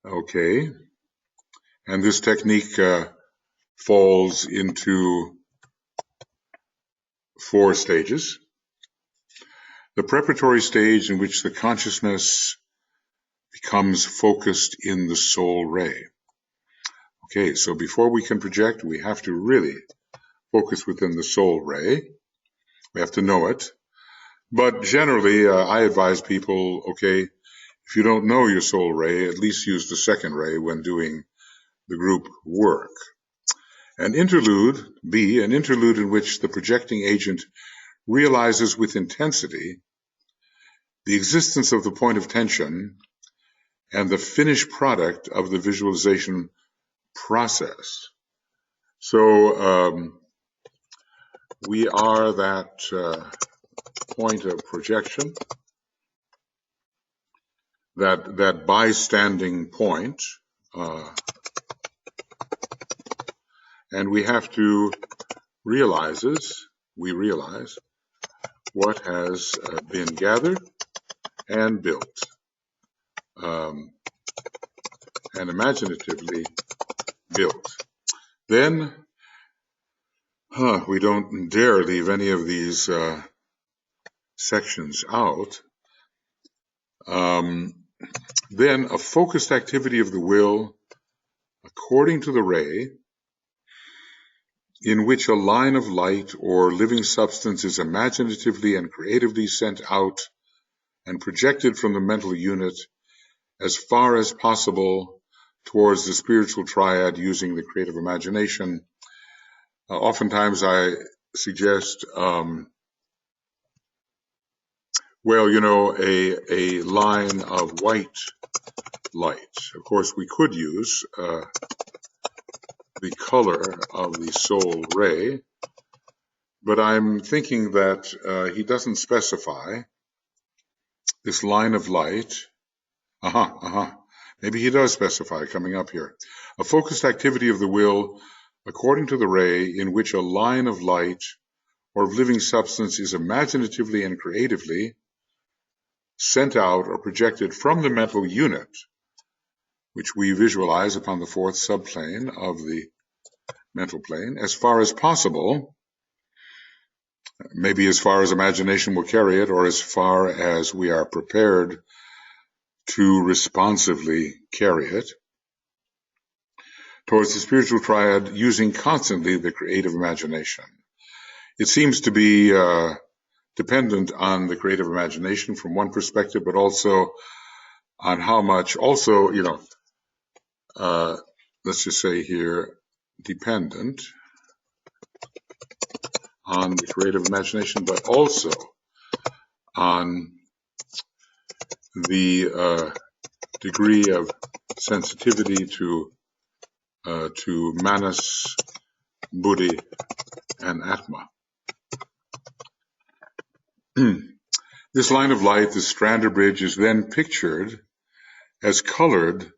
Okay. And this technique falls into 4 stages. The preparatory stage, in which the consciousness becomes focused in the soul ray. Okay, so before we can project, we have to really focus within the soul ray. We have to know it. But generally, I advise people, okay, if you don't know your soul ray, at least use the second ray when doing the group work. An interlude, B, an interlude in which the projecting agent realizes with intensity the existence of the point of tension and the finished product of the visualization process. So we are that point of projection, that bystanding point, and we have to realize what has been gathered and built, and imaginatively built. Then we don't dare leave any of these sections out. Then a focused activity of the will according to the ray, in which a line of light or living substance is imaginatively and creatively sent out and projected from the mental unit as far as possible towards the spiritual triad using the creative imagination. Oftentimes I suggest, well, you know, a line of white light. Of course, we could use the color of the soul ray, but I'm thinking that he doesn't specify this line of light. Maybe he does specify coming up here. A focused activity of the will according to the ray, in which a line of light or of living substance is imaginatively and creatively sent out or projected from the mental unit, which we visualize upon the 4th subplane of the mental plane, as far as possible, maybe as far as imagination will carry it, or as far as we are prepared to responsively carry it, towards the spiritual triad, using constantly the creative imagination. It seems to be dependent on the creative imagination from one perspective, but also on how much, also, you know, let's just say here, dependent on the creative imagination, but also on the degree of sensitivity to manas, buddhi, and atma. This line of light, this strand or bridge, is then pictured as colored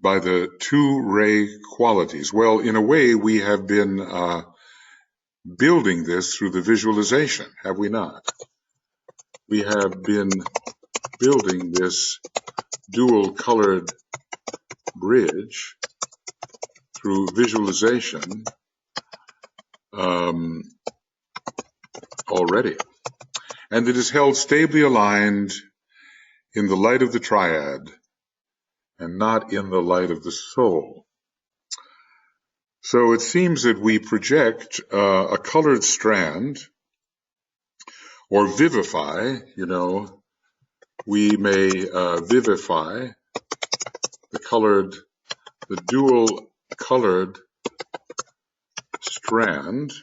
by the two ray qualities. Well, in a way, we have been building this through the visualization, have we not? We have been building this dual colored bridge through visualization already. And it is held stably aligned in the light of the triad and not in the light of the soul. So it seems that we project a colored strand, or vivify, we may vivify the dual colored strands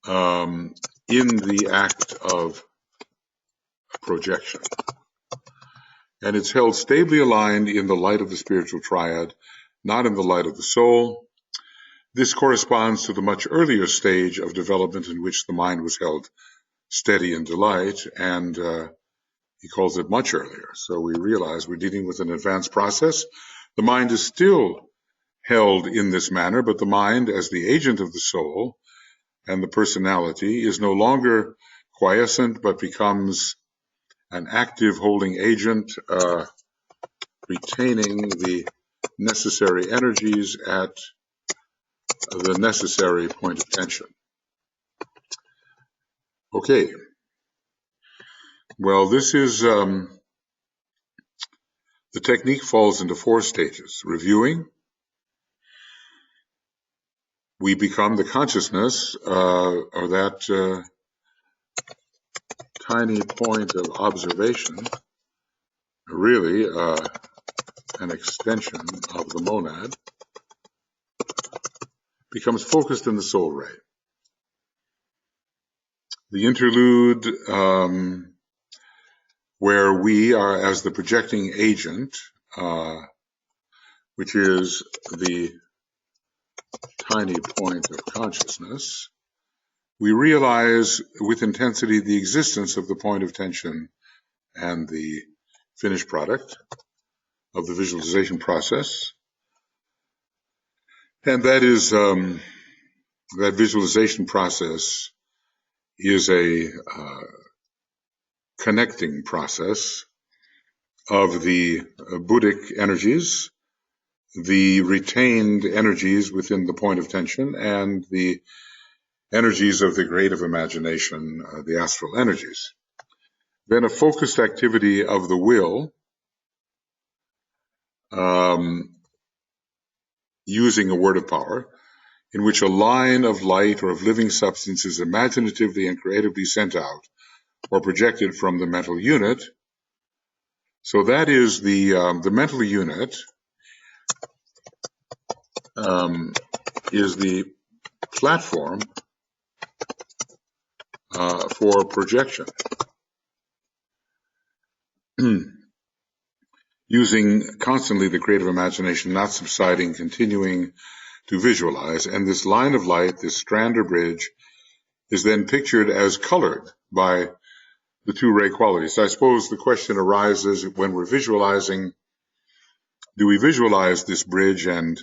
in the act of projection. And it's held stably aligned in the light of the spiritual triad, not in the light of the soul. This corresponds to the much earlier stage of development in which the mind was held steady in delight, and he calls it much earlier. So we realize we're dealing with an advanced process. The mind is still held in this manner, but the mind, as the agent of the soul and the personality, is no longer quiescent, but becomes an active holding agent, retaining the necessary energies at the necessary point of tension. Okay. Well, this is, the technique falls into 4 stages. Reviewing. We become the consciousness, or that tiny point of observation, really an extension of the monad, becomes focused in the soul ray. The interlude, where we are as the projecting agent, which is the tiny point of consciousness, we realize with intensity the existence of the point of tension and the finished product of the visualization process. And that is, that visualization process is a connecting process of the Buddhic energies, the retained energies within the point of tension, and the energies of the creative imagination, the astral energies. Then a focused activity of the will, using a word of power, in which a line of light or of living substance is imaginatively and creatively sent out or projected from the mental unit. So that is the mental unit is the platform for projection, using constantly the creative imagination, not subsiding, continuing to visualize. And this line of light, this strand or bridge, is then pictured as colored by the two ray qualities. I suppose the question arises when we're visualizing, do we visualize this bridge and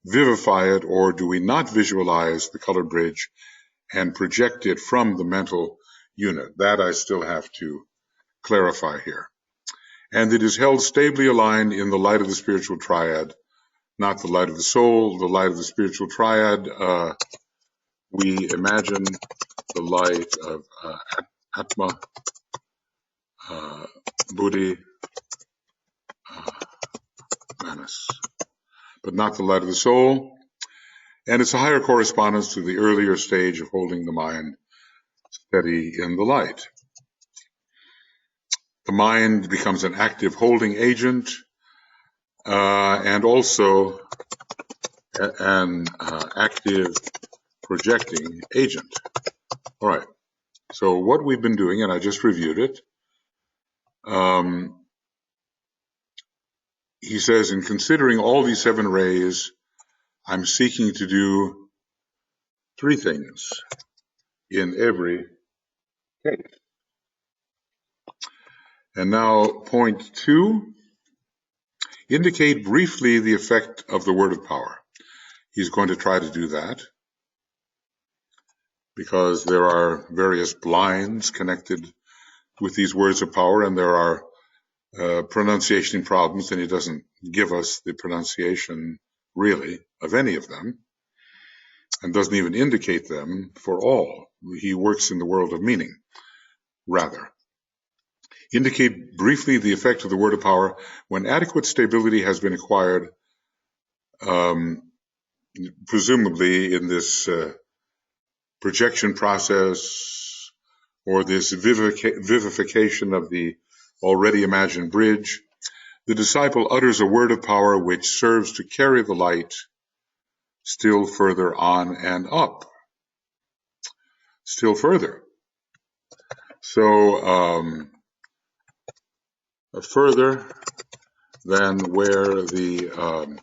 vivify it, or do we not visualize the colored bridge and project it from the mental unit? That I still have to clarify here. And it is held stably aligned in the light of the spiritual triad, not the light of the soul. The light of the spiritual triad, we imagine the light of Atma, Buddhi, Manas, but not the light of the soul. And it's a higher correspondence to the earlier stage of holding the mind steady in the light. the mind becomes an active holding agent and also an active projecting agent. All right, so what we've been doing, and I just reviewed it, he says, in considering all these 7 rays, I'm seeking to do 3 things in every case. And now point 2, indicate briefly the effect of the word of power. He's going to try to do that because there are various blinds connected with these words of power, and there are pronunciation problems, and he doesn't give us the pronunciation really of any of them and doesn't even indicate them for all. He works in the world of meaning, rather. Indicate briefly the effect of the word of power when adequate stability has been acquired, presumably in this projection process or this vivification of the already imagined bridge. The disciple utters a word of power which serves to carry the light still further on and up. Still further. So further than where the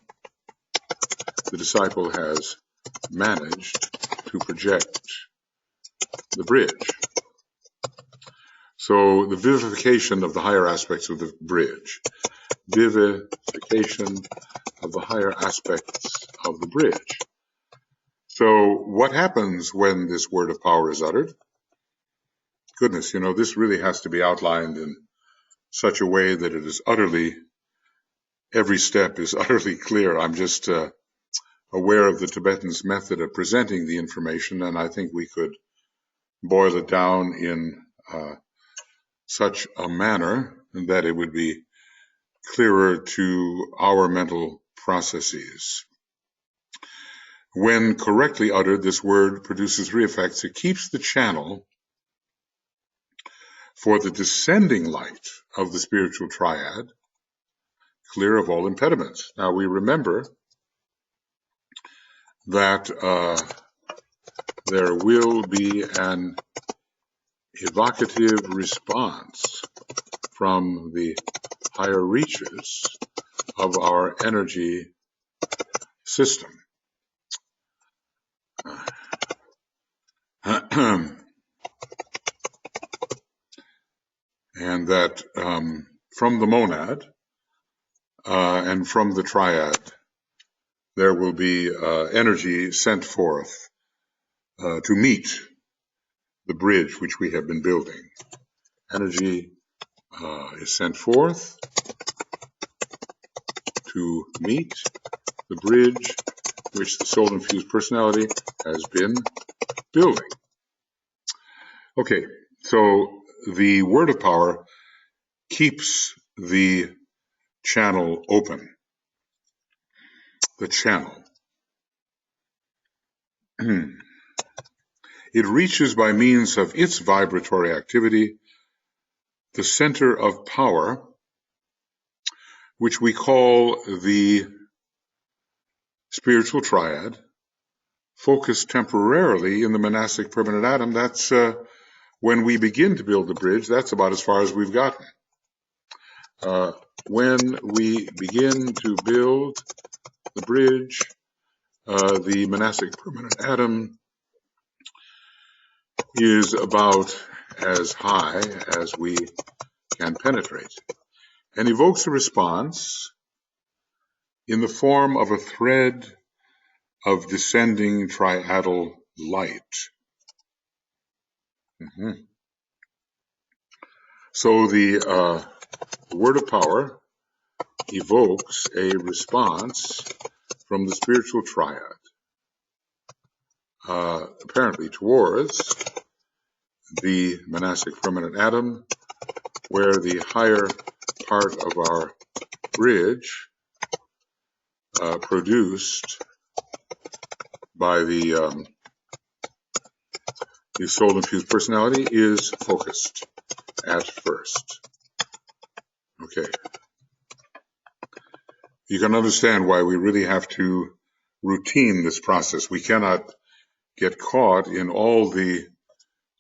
disciple has managed to project the bridge. So the vivification of the higher aspects of the bridge. Vivification of the higher aspects of the bridge. So what happens when this word of power is uttered? Goodness, this really has to be outlined in such a way that it is utterly, every step is utterly clear. I'm just aware of the Tibetans' method of presenting the information, and I think we could boil it down in such a manner that it would be clearer to our mental processes. When correctly uttered, this word produces 3 effects. It keeps the channel for the descending light of the spiritual triad clear of all impediments. Now we remember that there will be an evocative response from the higher reaches of our energy system. And that from the monad and from the triad, there will be energy sent forth to meet the bridge which we have been building. Energy is sent forth to meet the bridge which the soul-infused personality has been building. Okay, so the word of power keeps the channel open. The channel. It reaches by means of its vibratory activity the center of power, which we call the spiritual triad, focused temporarily in the monastic permanent atom. That's when we begin to build the bridge. That's about as far as we've gotten. When we begin to build the bridge, the monastic permanent atom is about as high as we can penetrate and evokes a response in the form of a thread of descending triadal light. So the word of power evokes a response from the spiritual triad, apparently towards the monastic permanent atom, where the higher part of our bridge, produced by the soul-infused personality, is focused at first. Okay. You can understand why we really have to routine this process. We cannot get caught in all the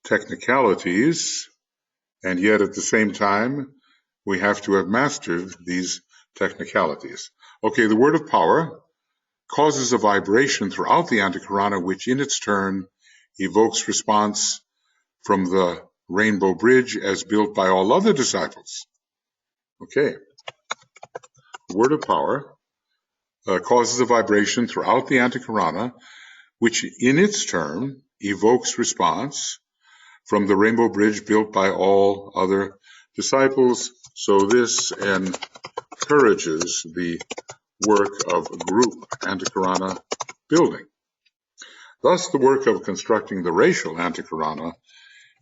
technicalities, and yet at the same time, we have to have mastered these technicalities. Okay, the word of power causes a vibration throughout the antahkarana, which in its turn evokes response from the rainbow bridge as built by all other disciples. Okay, the word of power causes a vibration throughout the antahkarana, which in its turn evokes response from the rainbow bridge built by all other disciples. So this encourages the work of group antahkarana building. Thus, the work of constructing the racial antahkarana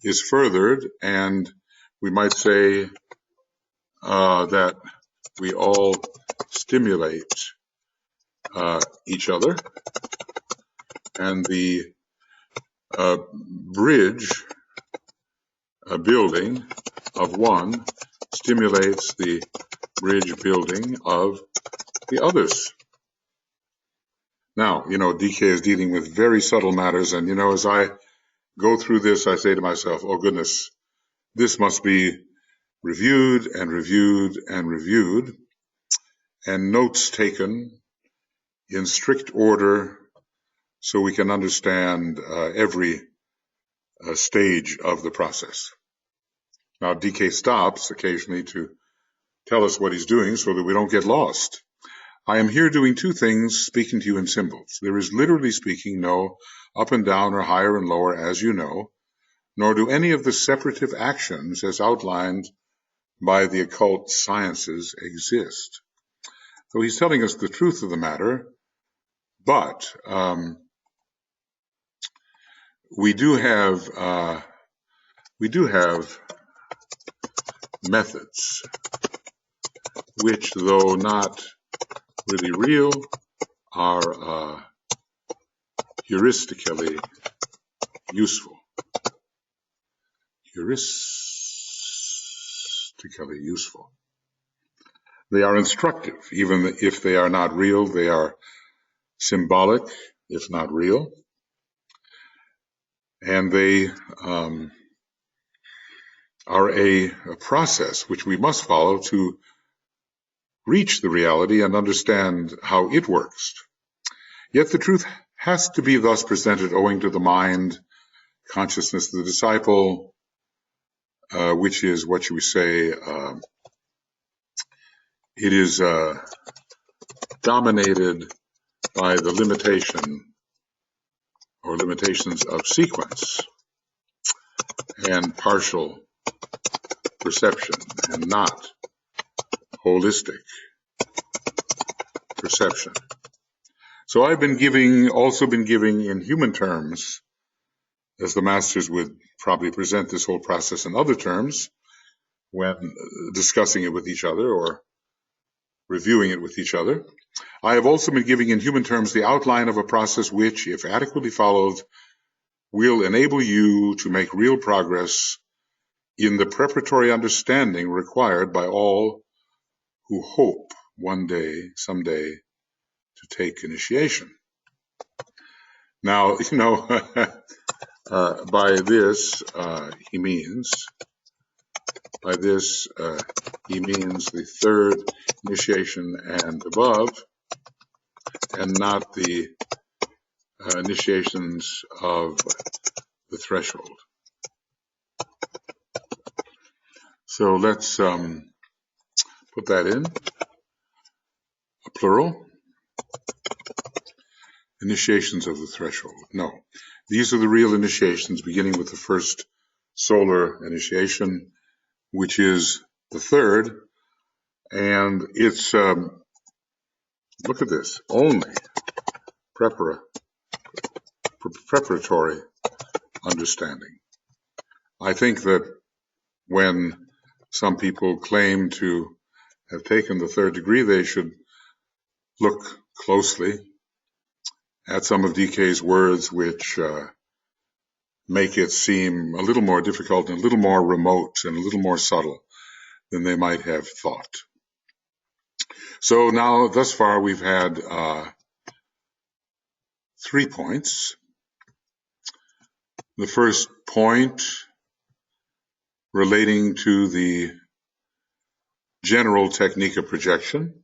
is furthered, and we might say that we all stimulate each other, and the bridge building of one stimulates the bridge building of the others. Now, DK is dealing with very subtle matters, and as I go through this, I say to myself, oh goodness, this must be reviewed and reviewed and reviewed, and notes taken in strict order so we can understand every stage of the process. Now, DK stops occasionally to tell us what he's doing so that we don't get lost. I am here doing two things, speaking to you in symbols. There is literally speaking no up and down or higher and lower, as you know, nor do any of the separative actions as outlined by the occult sciences exist. So he's telling us the truth of the matter, but we do have methods which, though not really real, are heuristically useful. They are instructive, even if they are not real. They are symbolic, if not real. And they are a process which we must follow to reach the reality and understand how it works. Yet the truth has to be thus presented owing to the mind, consciousness of the disciple, which is, what should we say, it is dominated by the limitation or limitations of sequence and partial perception, and not holistic perception. So I've also been giving in human terms, as the masters would probably present this whole process in other terms when discussing it with each other or reviewing it with each other. I have also been giving in human terms the outline of a process which, if adequately followed, will enable you to make real progress in the preparatory understanding required by all who hope one day, someday, to take initiation. Now, by this he means the third initiation and above, and not the initiations of the threshold. So let's put that in a plural. Initiations of the threshold. No, these are the real initiations, beginning with the first solar initiation, which is the third, and it's look at this, only preparatory understanding. I think that when some people claim to have taken the third degree, they should look closely at some of DK's words, which make it seem a little more difficult and a little more remote and a little more subtle than they might have thought. So now, thus far, we've had 3 points. The first point relating to the general technique of projection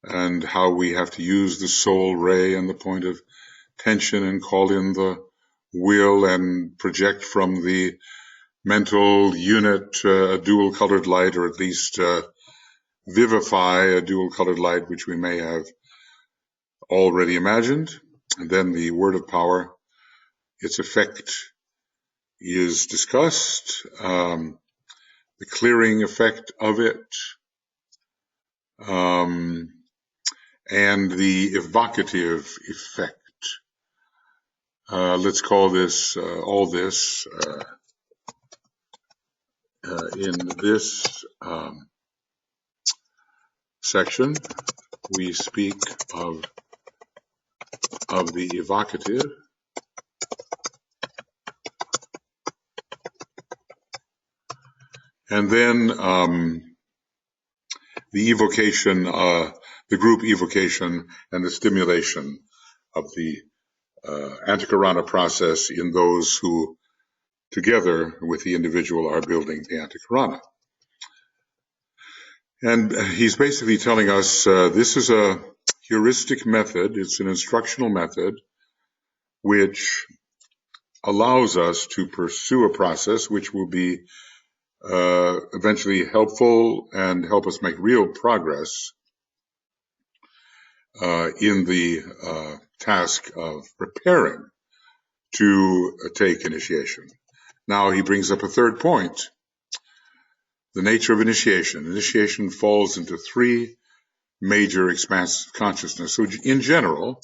and how we have to use the soul ray and the point of tension and call in the will and project from the mental unit a dual-colored light, or at least vivify a dual-colored light which we may have already imagined. And then the word of power, its effect is discussed, the clearing effect of it, and the evocative effect. Let's call this, all this, in this section, we speak of the evocative. And then the evocation, the group evocation and the stimulation of the antahkarana process in those who, together with the individual, are building the antahkarana. And he's basically telling us this is a heuristic method, it's an instructional method, which allows us to pursue a process which will be eventually helpful and help us make real progress in the task of preparing to take initiation. Now he brings up a third point, the nature of initiation. Initiation falls into 3 major expanses of consciousness. So in general,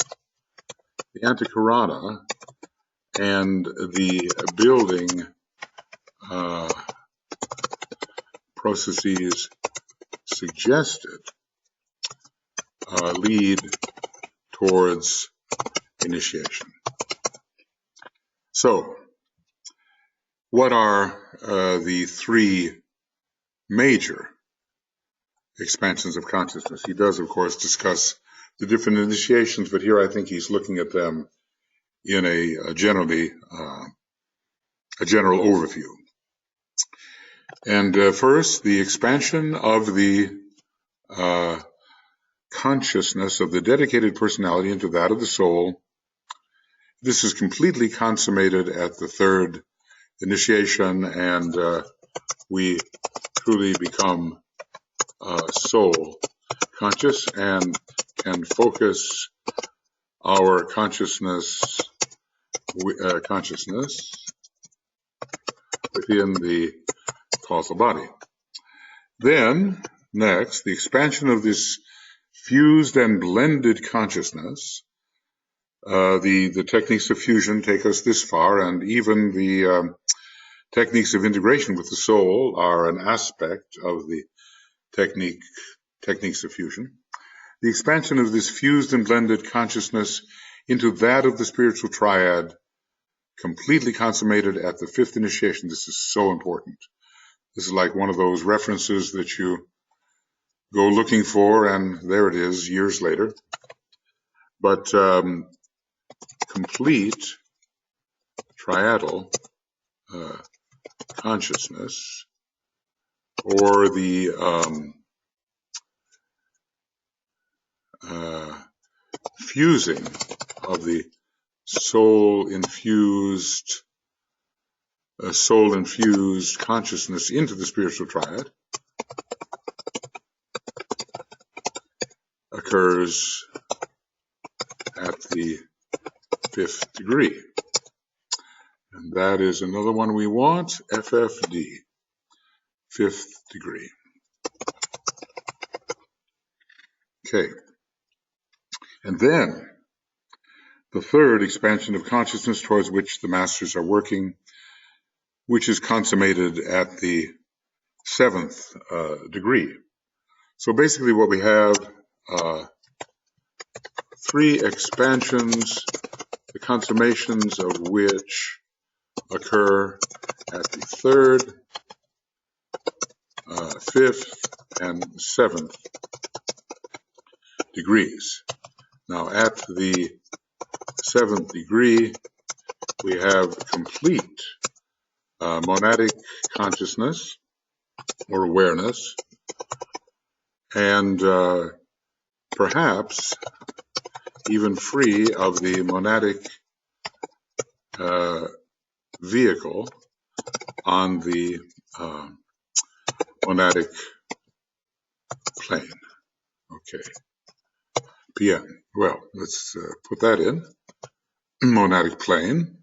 the antahkarana and the building processes suggested lead towards initiation. So, what are the 3 major expansions of consciousness? He does, of course, discuss the different initiations, but here I think he's looking at them in a general overview. And first, the expansion of the consciousness of the dedicated personality into that of the soul. This is completely consummated at the 3rd initiation, and we truly become soul conscious and can focus our consciousness within the causal body. Then, next, the expansion of this fused and blended consciousness. The techniques of fusion take us this far, and even the techniques of integration with the soul are an aspect of the techniques of fusion. The expansion of this fused and blended consciousness into that of the spiritual triad, completely consummated at the 5th initiation. This is so important. This is like one of those references that you go looking for, and there it is years later. But complete triadal consciousness, or the fusing of the soul-infused consciousness into the spiritual triad, occurs at the 5th degree. And that is another one we want, FFD, 5th degree. Okay. And then the 3rd expansion of consciousness towards which the masters are working, which is consummated at the 7th degree. So basically what we have, 3 expansions, the consummations of which occur at the 3rd, fifth, and seventh degrees. Now, at the seventh degree, we have complete monadic consciousness or awareness, and perhaps even free of the monadic vehicle on the monadic plane. Okay. PM. Well, let's put that in. Monadic plane.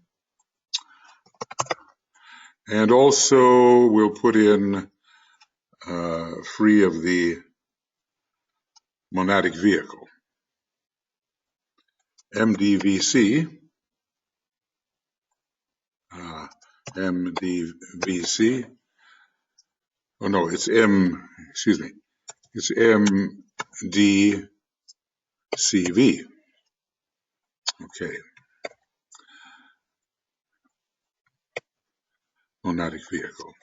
And also we'll put in free of the monadic vehicle. MDVC. MDVC. Oh no, it's it's MDCV. Okay. Monadic vehicle.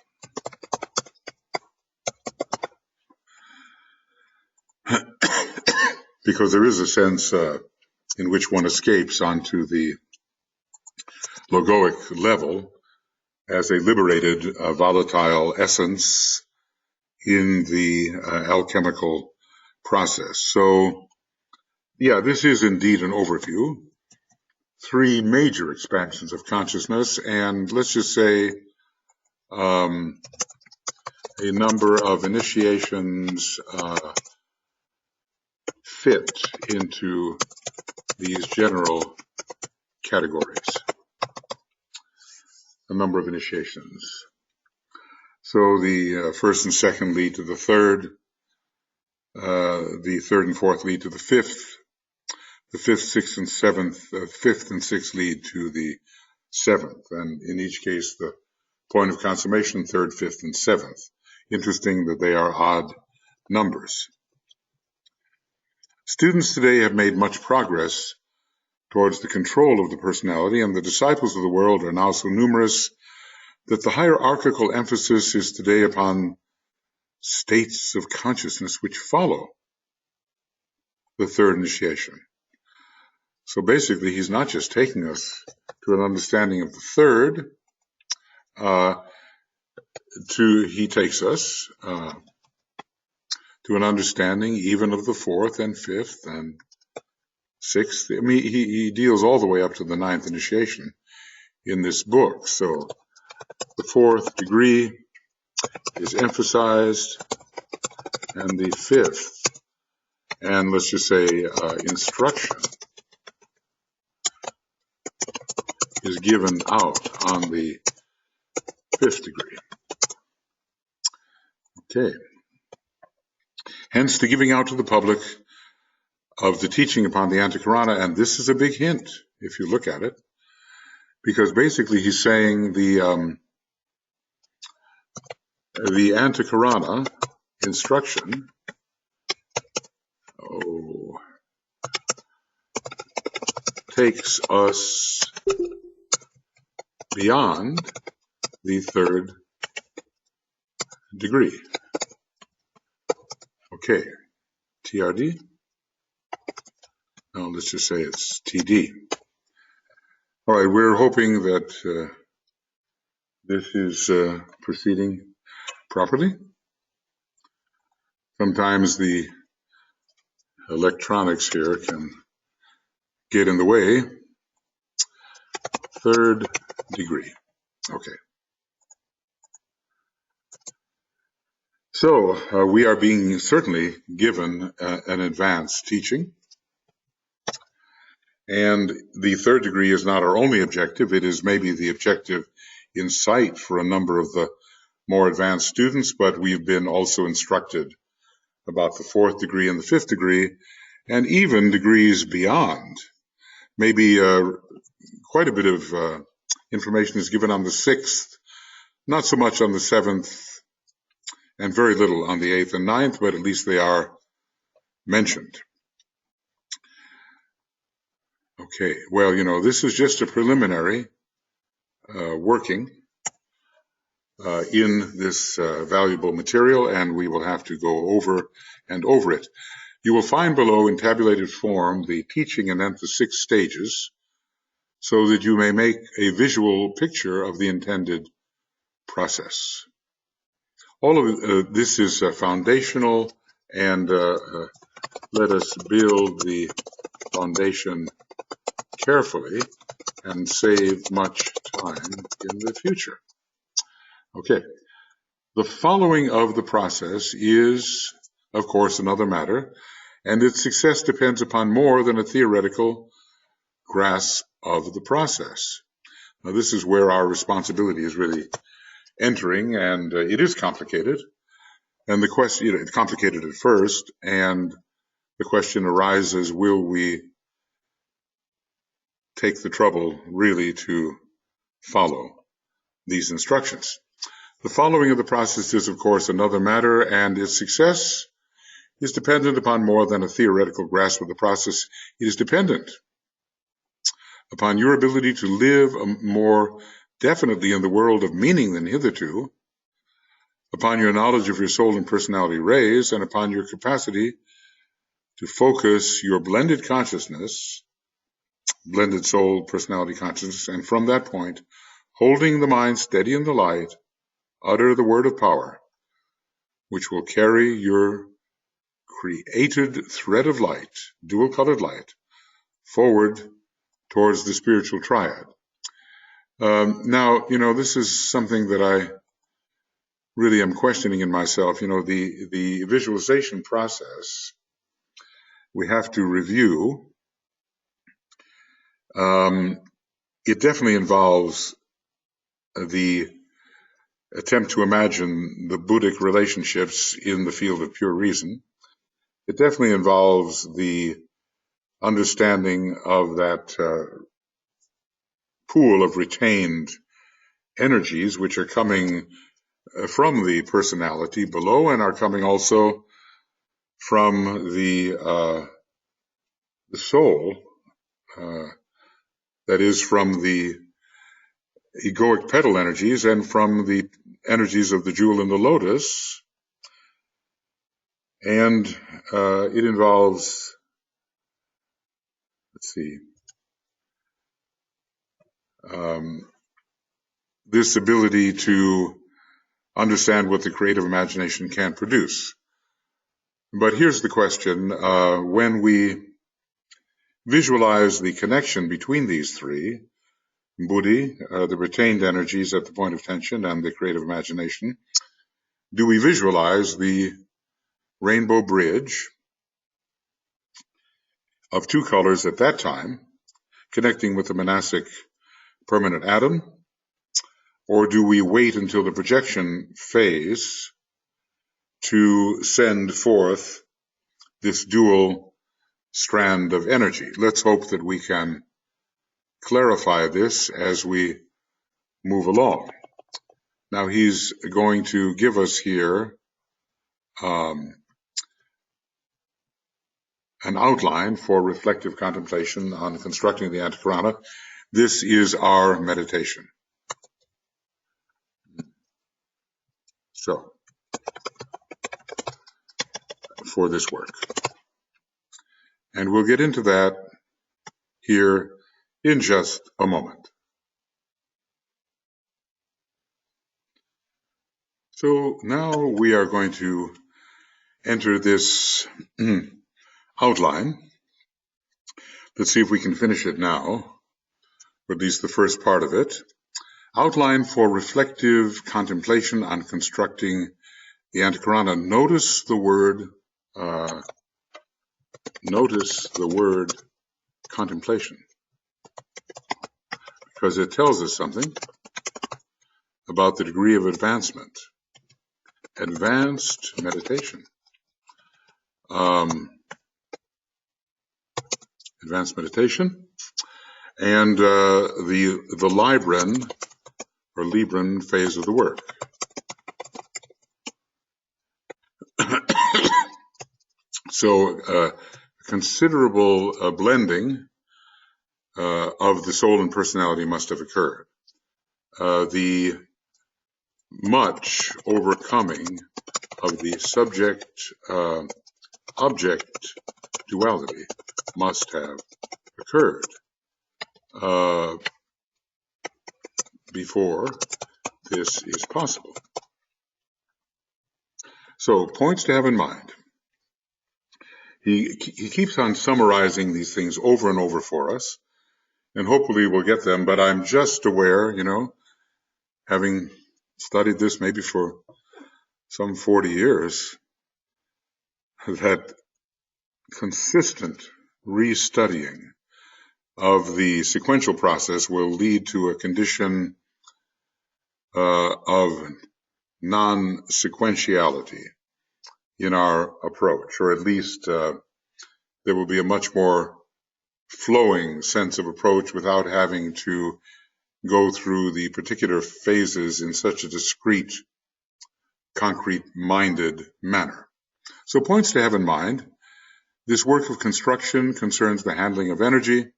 Because there is a sense in which one escapes onto the logoic level as a liberated volatile essence in the alchemical process. So, yeah, this is indeed an overview. 3 major expansions of consciousness, and let's just say a number of initiations fit into these general categories. A number of initiations. So the first and second lead to the third, the third and fourth lead to the fifth, the fifth, sixth, and seventh, fifth and sixth lead to the seventh, and in each case the point of consummation, third, fifth, and seventh. Interesting that they are odd numbers. Students today have made much progress towards the control of the personality, and the disciples of the world are now so numerous that the hierarchical emphasis is today upon states of consciousness which follow the third initiation. So basically, he's not just taking us to an understanding of the third, he takes us to an understanding even of the fourth and fifth and sixth. I mean, he deals all the way up to the ninth initiation in this book. So the fourth degree is emphasized, and the fifth, and let's just say instruction, is given out on the fifth degree. Okay. Hence the giving out to the public of the teaching upon the antahkarana, and this is a big hint if you look at it, because basically he's saying the antahkarana instruction takes us beyond the third degree. Okay, TRD? No, let's just say it's TD. All right, we're hoping that this is proceeding properly. Sometimes the electronics here can get in the way. Third degree. Okay. So we are being certainly given an advanced teaching. And the third degree is not our only objective. It is maybe the objective in sight for a number of the more advanced students, but we've been also instructed about the fourth degree and the fifth degree, and even degrees beyond. Maybe quite a bit of information is given on the sixth, not so much on the seventh, and very little on the eighth and ninth, but at least they are mentioned. Okay, well, you know, this is just a preliminary working in this valuable material, and we will have to go over and over it. You will find below in tabulated form the teaching and then the 6 stages, so that you may make a visual picture of the intended process. All of this is foundational, and let us build the foundation carefully and save much time in the future. Okay, the following of the process is, of course, another matter, and its success depends upon more than a theoretical grasp of the process. Now, this is where our responsibility is really entering, and it is complicated. And the question, it's complicated at first, and the question arises, will we take the trouble really to follow these instructions? The following of the process is, of course, another matter, and its success is dependent upon more than a theoretical grasp of the process. It is dependent upon your ability to live more definitely in the world of meaning than hitherto, upon your knowledge of your soul and personality rays, and upon your capacity to focus your blended consciousness, blended soul, personality consciousness, and from that point, holding the mind steady in the light, utter the word of power, which will carry your created thread of light, dual-colored light, forward towards the spiritual triad. Now, this is something that I really am questioning in myself. The visualization process, we have to review. It definitely involves the attempt to imagine the Buddhic relationships in the field of pure reason. It definitely involves the understanding of that pool of retained energies which are coming from the personality below and are coming also from the soul, that is from the egoic petal energies and from the energies of the jewel and the lotus. And it involves, this ability to understand what the creative imagination can produce. But here's the question. When we visualize the connection between these three, buddhi, the retained energies at the point of tension, and the creative imagination, do we visualize the rainbow bridge of 2 colors at that time, connecting with the monastic permanent atom, or do we wait until the projection phase to send forth this dual strand of energy? Let's hope that we can clarify this as we move along. Now, he's going to give us here an outline for reflective contemplation on constructing the antahkarana. This is our meditation. So, for this work. And we'll get into that here in just a moment. So now we are going to enter this outline. Let's see if we can finish it now, or at least the first part of it. Outline for reflective contemplation on constructing the antahkarana. Notice the word contemplation, because it tells us something about the degree of advancement. Advanced meditation. Advanced meditation, and the Libran or Libran phase of the work. So considerable blending of the soul and personality must have occurred. The much overcoming of the subject-object duality must have occurred before this is possible. So, points to have in mind. He keeps on summarizing these things over and over for us, and hopefully we'll get them, but I'm just aware, having studied this maybe for some 40 years, that consistent restudying of the sequential process will lead to a condition of non-sequentiality in our approach, or at least there will be a much more flowing sense of approach without having to go through the particular phases in such a discrete, concrete-minded manner. So points to have in mind: this work of construction concerns the handling of energy.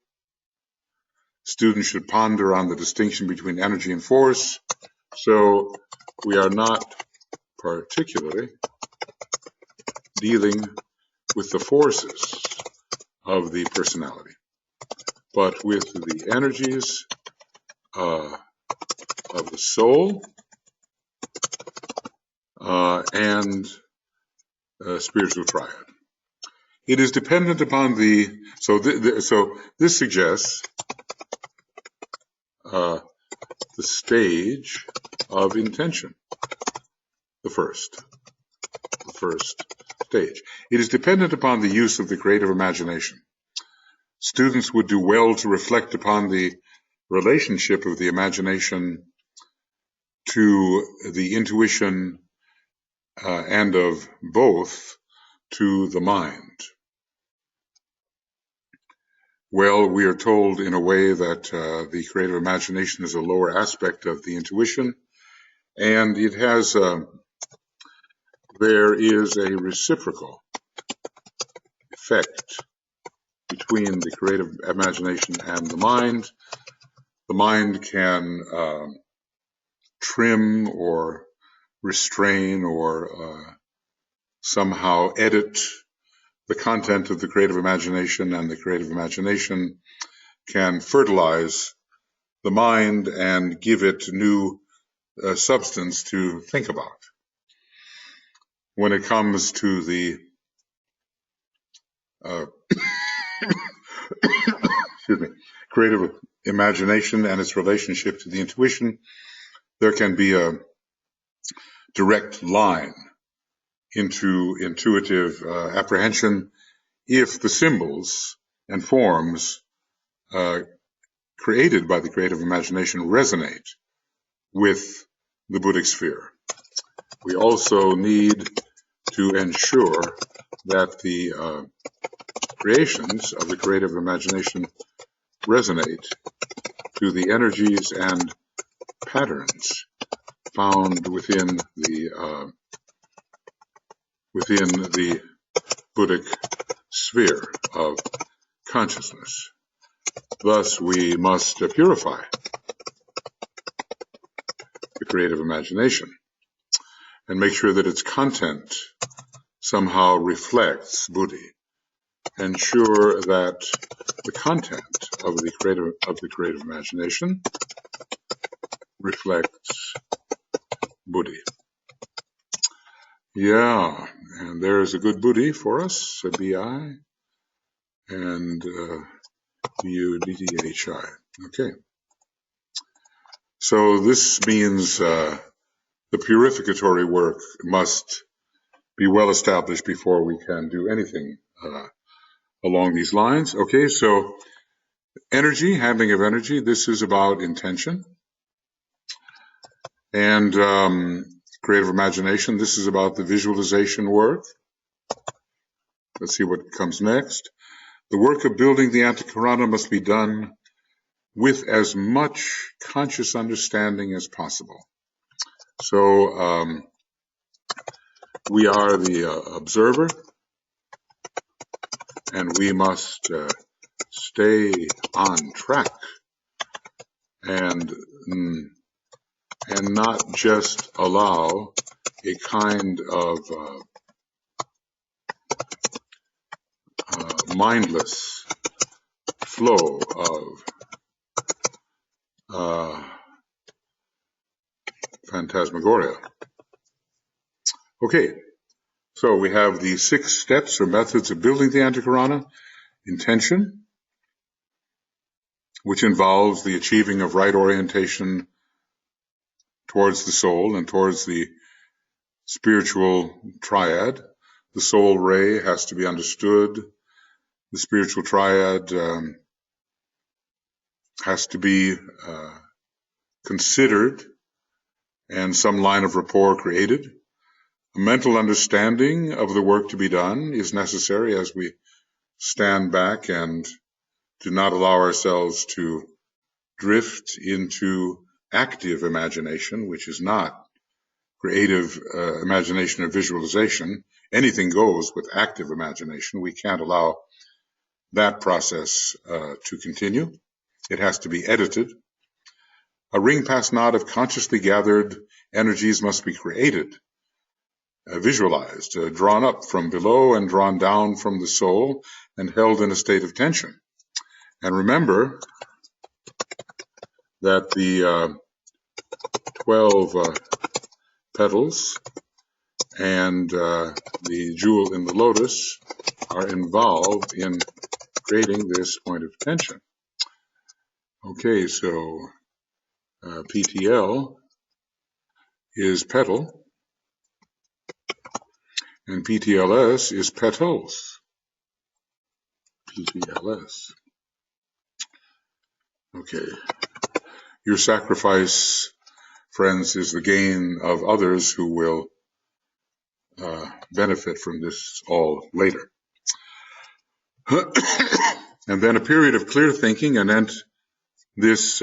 Students should ponder on the distinction between energy and force. So we are not particularly dealing with the forces of the personality, but with the energies of the soul and spiritual triad. It is dependent upon so this suggests the stage of intention, the first stage. It is dependent upon the use of the creative imagination. Students would do well to reflect upon the relationship of the imagination to the intuition and of both to the mind. Well, we are told in a way that the creative imagination is a lower aspect of the intuition, and it has there is a reciprocal effect between the creative imagination and the mind. The mind can trim or restrain or somehow edit the content of the creative imagination, and the creative imagination can fertilize the mind and give it new substance to think about. When it comes to the creative imagination and its relationship to the intuition, there can be a direct line into intuitive apprehension if the symbols and forms created by the creative imagination resonate with the Buddhic sphere. We also need to ensure that the creations of the creative imagination resonate to the energies and patterns found within the Buddhic sphere of consciousness. Thus, we must purify the creative imagination and make sure that its content somehow reflects Buddhi. Ensure that the content of the creative imagination reflects Buddhi. Yeah, and there's a good Buddhi for us, a B-I, and B-U-D-D-H-I. Okay. So this means the purificatory work must be well established before we can do anything along these lines. Okay, so energy, handling of energy, this is about intention. And creative imagination, this is about the visualization work. Let's see what comes next. The work of building the antahkarana must be done with as much conscious understanding as possible. So we are the observer, and we must stay on track and and not just allow a kind of mindless flow of phantasmagoria. Okay, so we have the 6 steps or methods of building the antahkarana. Intention, which involves the achieving of right orientation towards the soul and towards the spiritual triad. The soul ray has to be understood. The spiritual triad has to be considered and some line of rapport created. A mental understanding of the work to be done is necessary as we stand back and do not allow ourselves to drift into active imagination, which is not creative imagination or visualization. Anything goes with active imagination. We can't allow that process to continue. It has to be edited. A ring pass knot of consciously gathered energies must be created, visualized, drawn up from below and drawn down from the soul and held in a state of tension. And remember that the 12 petals and the jewel in the lotus are involved in creating this point of tension. Okay, so PTL is petal, and PTLS is petals. PTLS. Okay. Your sacrifice, friends, is the gain of others who will benefit from this all later. And then a period of clear thinking anent this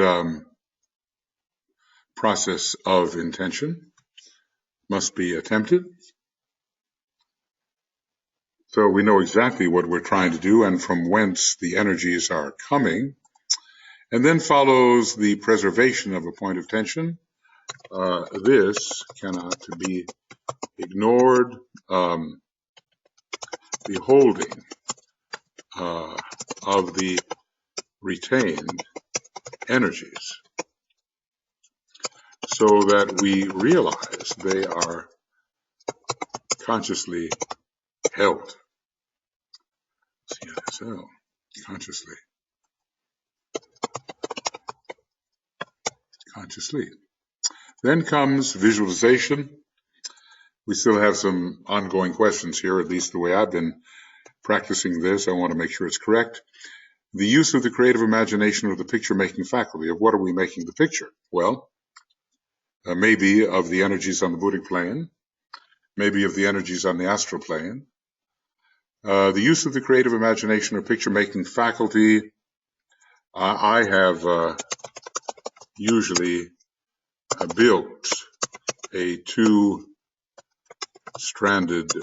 process of intention must be attempted. So we know exactly what we're trying to do and from whence the energies are coming. And then follows the preservation of a point of tension. This cannot be ignored. The holding of the retained energies so that we realize they are consciously held. CSL, consciously. Then comes visualization. We still have some ongoing questions here, at least the way I've been practicing this. I want to make sure it's correct. The use of the creative imagination of the picture-making faculty. Of what are we making the picture? Well, maybe of the energies on the Buddhic plane, maybe of the energies on the astral plane. The use of the creative imagination or picture-making faculty, I have usually built a 2-stranded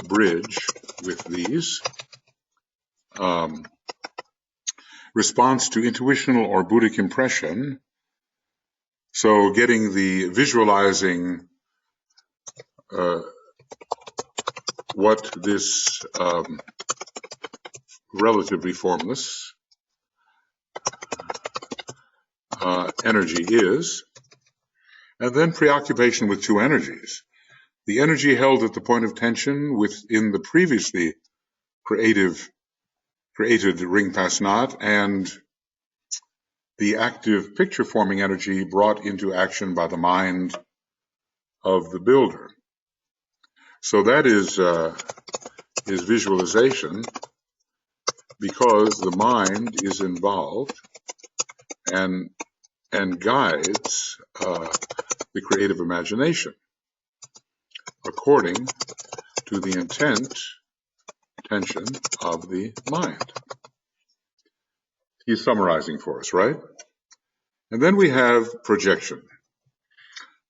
bridge with these. Response to intuitional or Buddhic impression. So getting the visualizing what this relatively formless energy is, and then preoccupation with 2 energies. The energy held at the point of tension within the previously created ring pass knot, and the active picture forming energy brought into action by the mind of the builder. So that is visualization, because the mind is involved and guides the creative imagination according to the intention of the mind. He's summarizing for us, right? And then we have projection,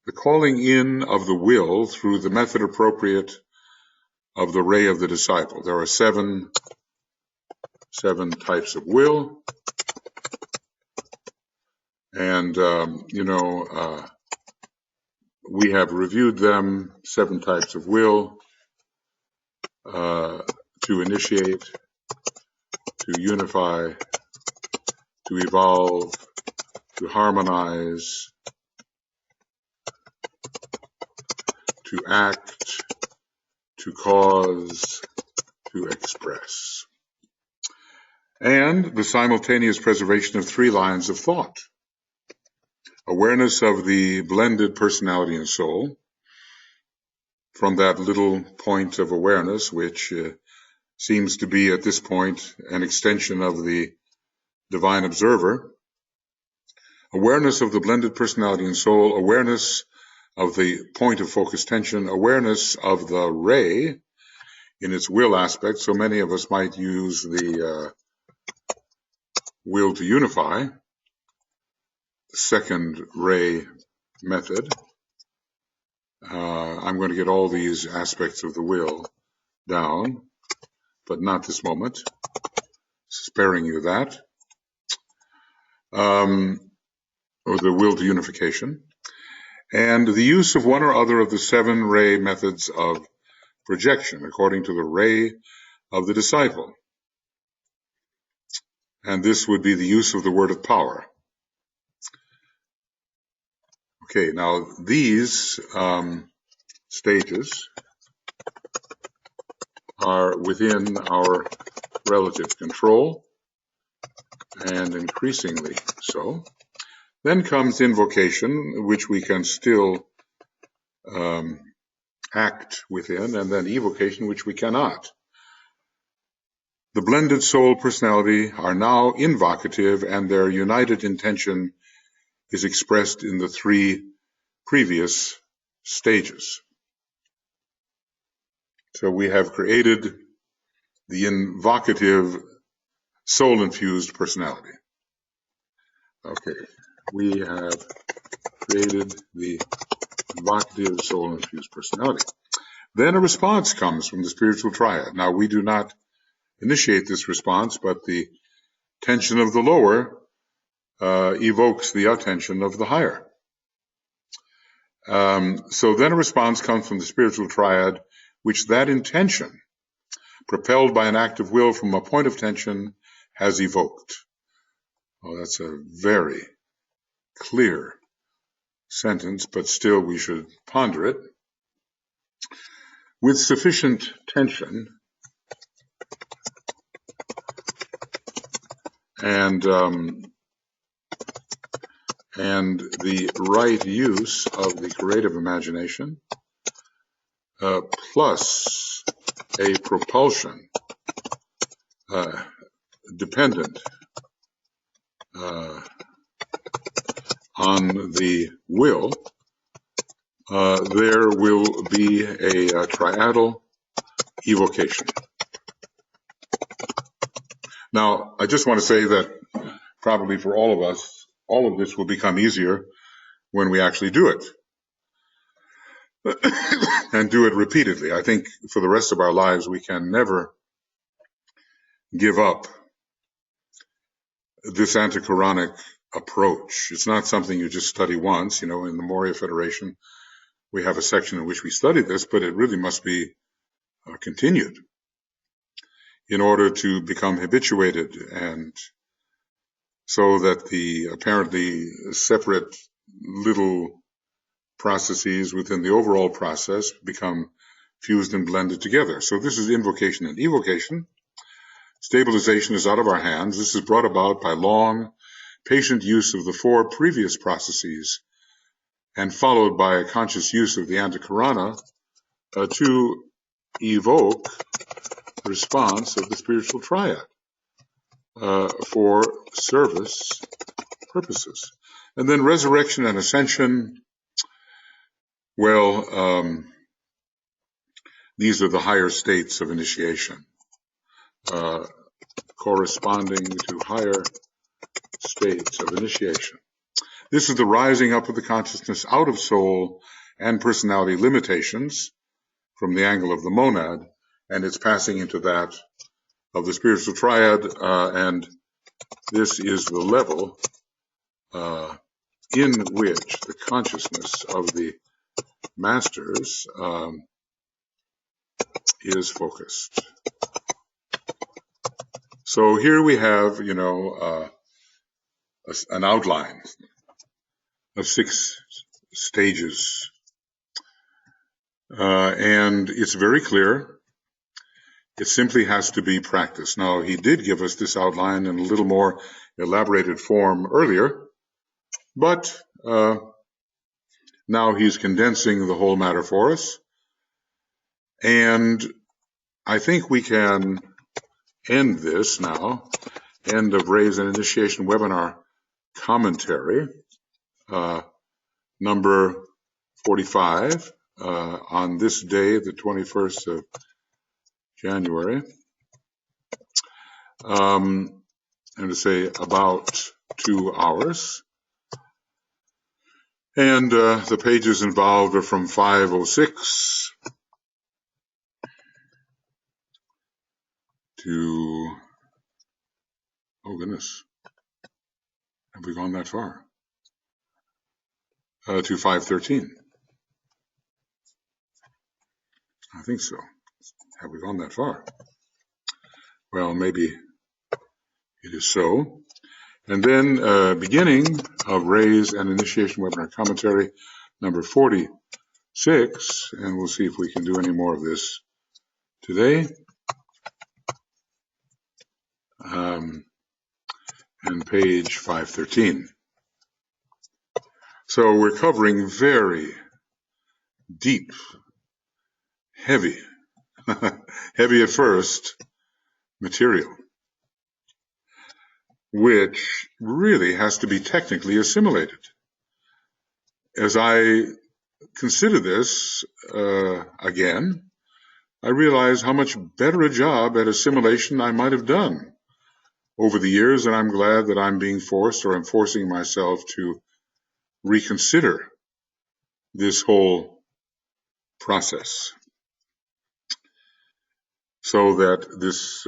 the calling in of the will through the method appropriate of the ray of the disciple. There are seven types of will, and we have reviewed them, 7 types of will, to initiate, to unify, to evolve, to harmonize, to act, to cause, to express. And the simultaneous preservation of 3 lines of thought. Awareness of the blended personality and soul, from that little point of awareness, which seems to be at this point an extension of the divine observer. Awareness of the blended personality and soul, awareness of the point of focused tension, awareness of the ray in its will aspect. So many of us might use the will to unify, second ray method. I'm going to get all these aspects of the will down, but not this moment, sparing you that, or the will to unification, and the use of one or other of the 7 ray methods of projection according to the ray of the disciple. And this would be the use of the word of power. Okay, now these stages are within our relative control, and increasingly so. Then comes invocation, which we can still act within, and then evocation, which we cannot. The blended soul personality are now invocative, and their united intention is expressed in the 3 previous stages. So we have created the invocative soul-infused personality. Okay, we have created the invocative soul-infused personality. Then a response comes from the spiritual triad. Now, we do not initiate this response, but the tension of the lower evokes the attention of the higher. So then a response comes from the spiritual triad, which that intention, propelled by an act of will from a point of tension, has evoked. Oh, that's a very clear sentence, but still we should ponder it. With sufficient tension and the right use of the creative imagination, plus a propulsion dependent on the will, there will be a triadal evocation. Now, I just want to say that probably for all of us, all of this will become easier when we actually do it. And do it repeatedly. I think for the rest of our lives, we can never give up this antahkaranic approach. It's not something you just study once. You know, in the Moria Federation, we have a section in which we study this, but it really must be continued in order to become habituated, and so that the apparently separate little processes within the overall process become fused and blended together. So this is invocation and evocation. Stabilization is out of our hands. This is brought about by long, patient use of the 4 previous processes, and followed by a conscious use of the antahkarana to evoke the response of the spiritual triad for service purposes. And then resurrection and ascension, well, these are the higher states of initiation, corresponding to higher states of initiation. This is the rising up of the consciousness out of soul and personality limitations from the angle of the monad, and it's passing into that of the spiritual triad, and this is the level in which the consciousness of the masters is focused. So here we have, an outline of 6 stages. And it's very clear. It simply has to be practiced. Now, he did give us this outline in a little more elaborated form earlier, but now he's condensing the whole matter for us. And I think we can end this now, end of RAIWC and Initiation Webinar Commentary, number 45, on this day, the 21st of January, and to say about 2 hours. And the pages involved are from 506 to, oh goodness, have we gone that far? To 513. I think so. Have we gone that far? Well, maybe it is so. And then beginning of RAIWC and Initiation Webinar Commentary, number 46, and we'll see if we can do any more of this today. And page 513. So we're covering very deep, heavy, heavy at first, material, which really has to be technically assimilated. As I consider this again, I realize how much better a job at assimilation I might have done over the years, and I'm glad that I'm being forced, or I'm forcing myself to reconsider this whole process, so that this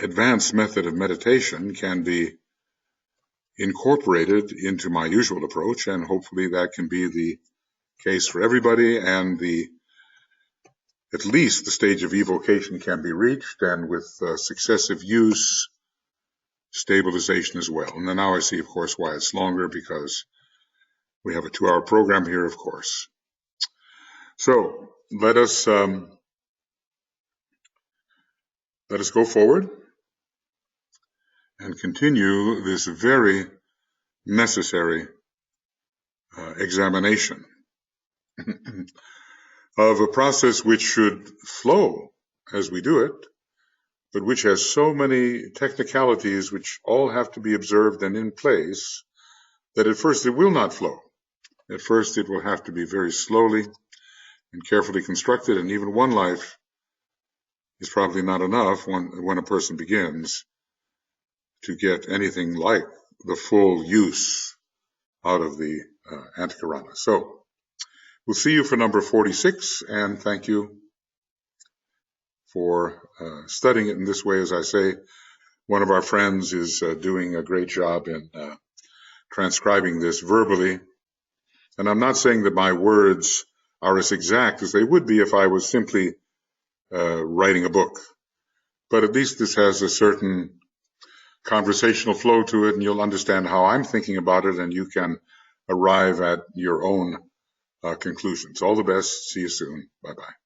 advanced method of meditation can be incorporated into my usual approach, and hopefully that can be the case for everybody, and at least the stage of evocation can be reached, and with successive use, stabilization as well. And then now I see, of course, why it's longer, because we have a 2-hour program here, of course. So let us go forward and continue this very necessary examination of a process which should flow as we do it, but which has so many technicalities which all have to be observed and in place, that at first it will not flow. At first it will have to be very slowly and carefully constructed, and even one life is probably not enough when a person begins to get anything like the full use out of the antahkarana. So we'll see you for number 46, and thank you for studying it in this way. As I say, one of our friends is doing a great job in transcribing this verbally. And I'm not saying that my words are as exact as they would be if I was simply writing a book. But at least this has a certain conversational flow to it, and you'll understand how I'm thinking about it, and you can arrive at your own conclusions. All the best. See you soon. Bye-bye.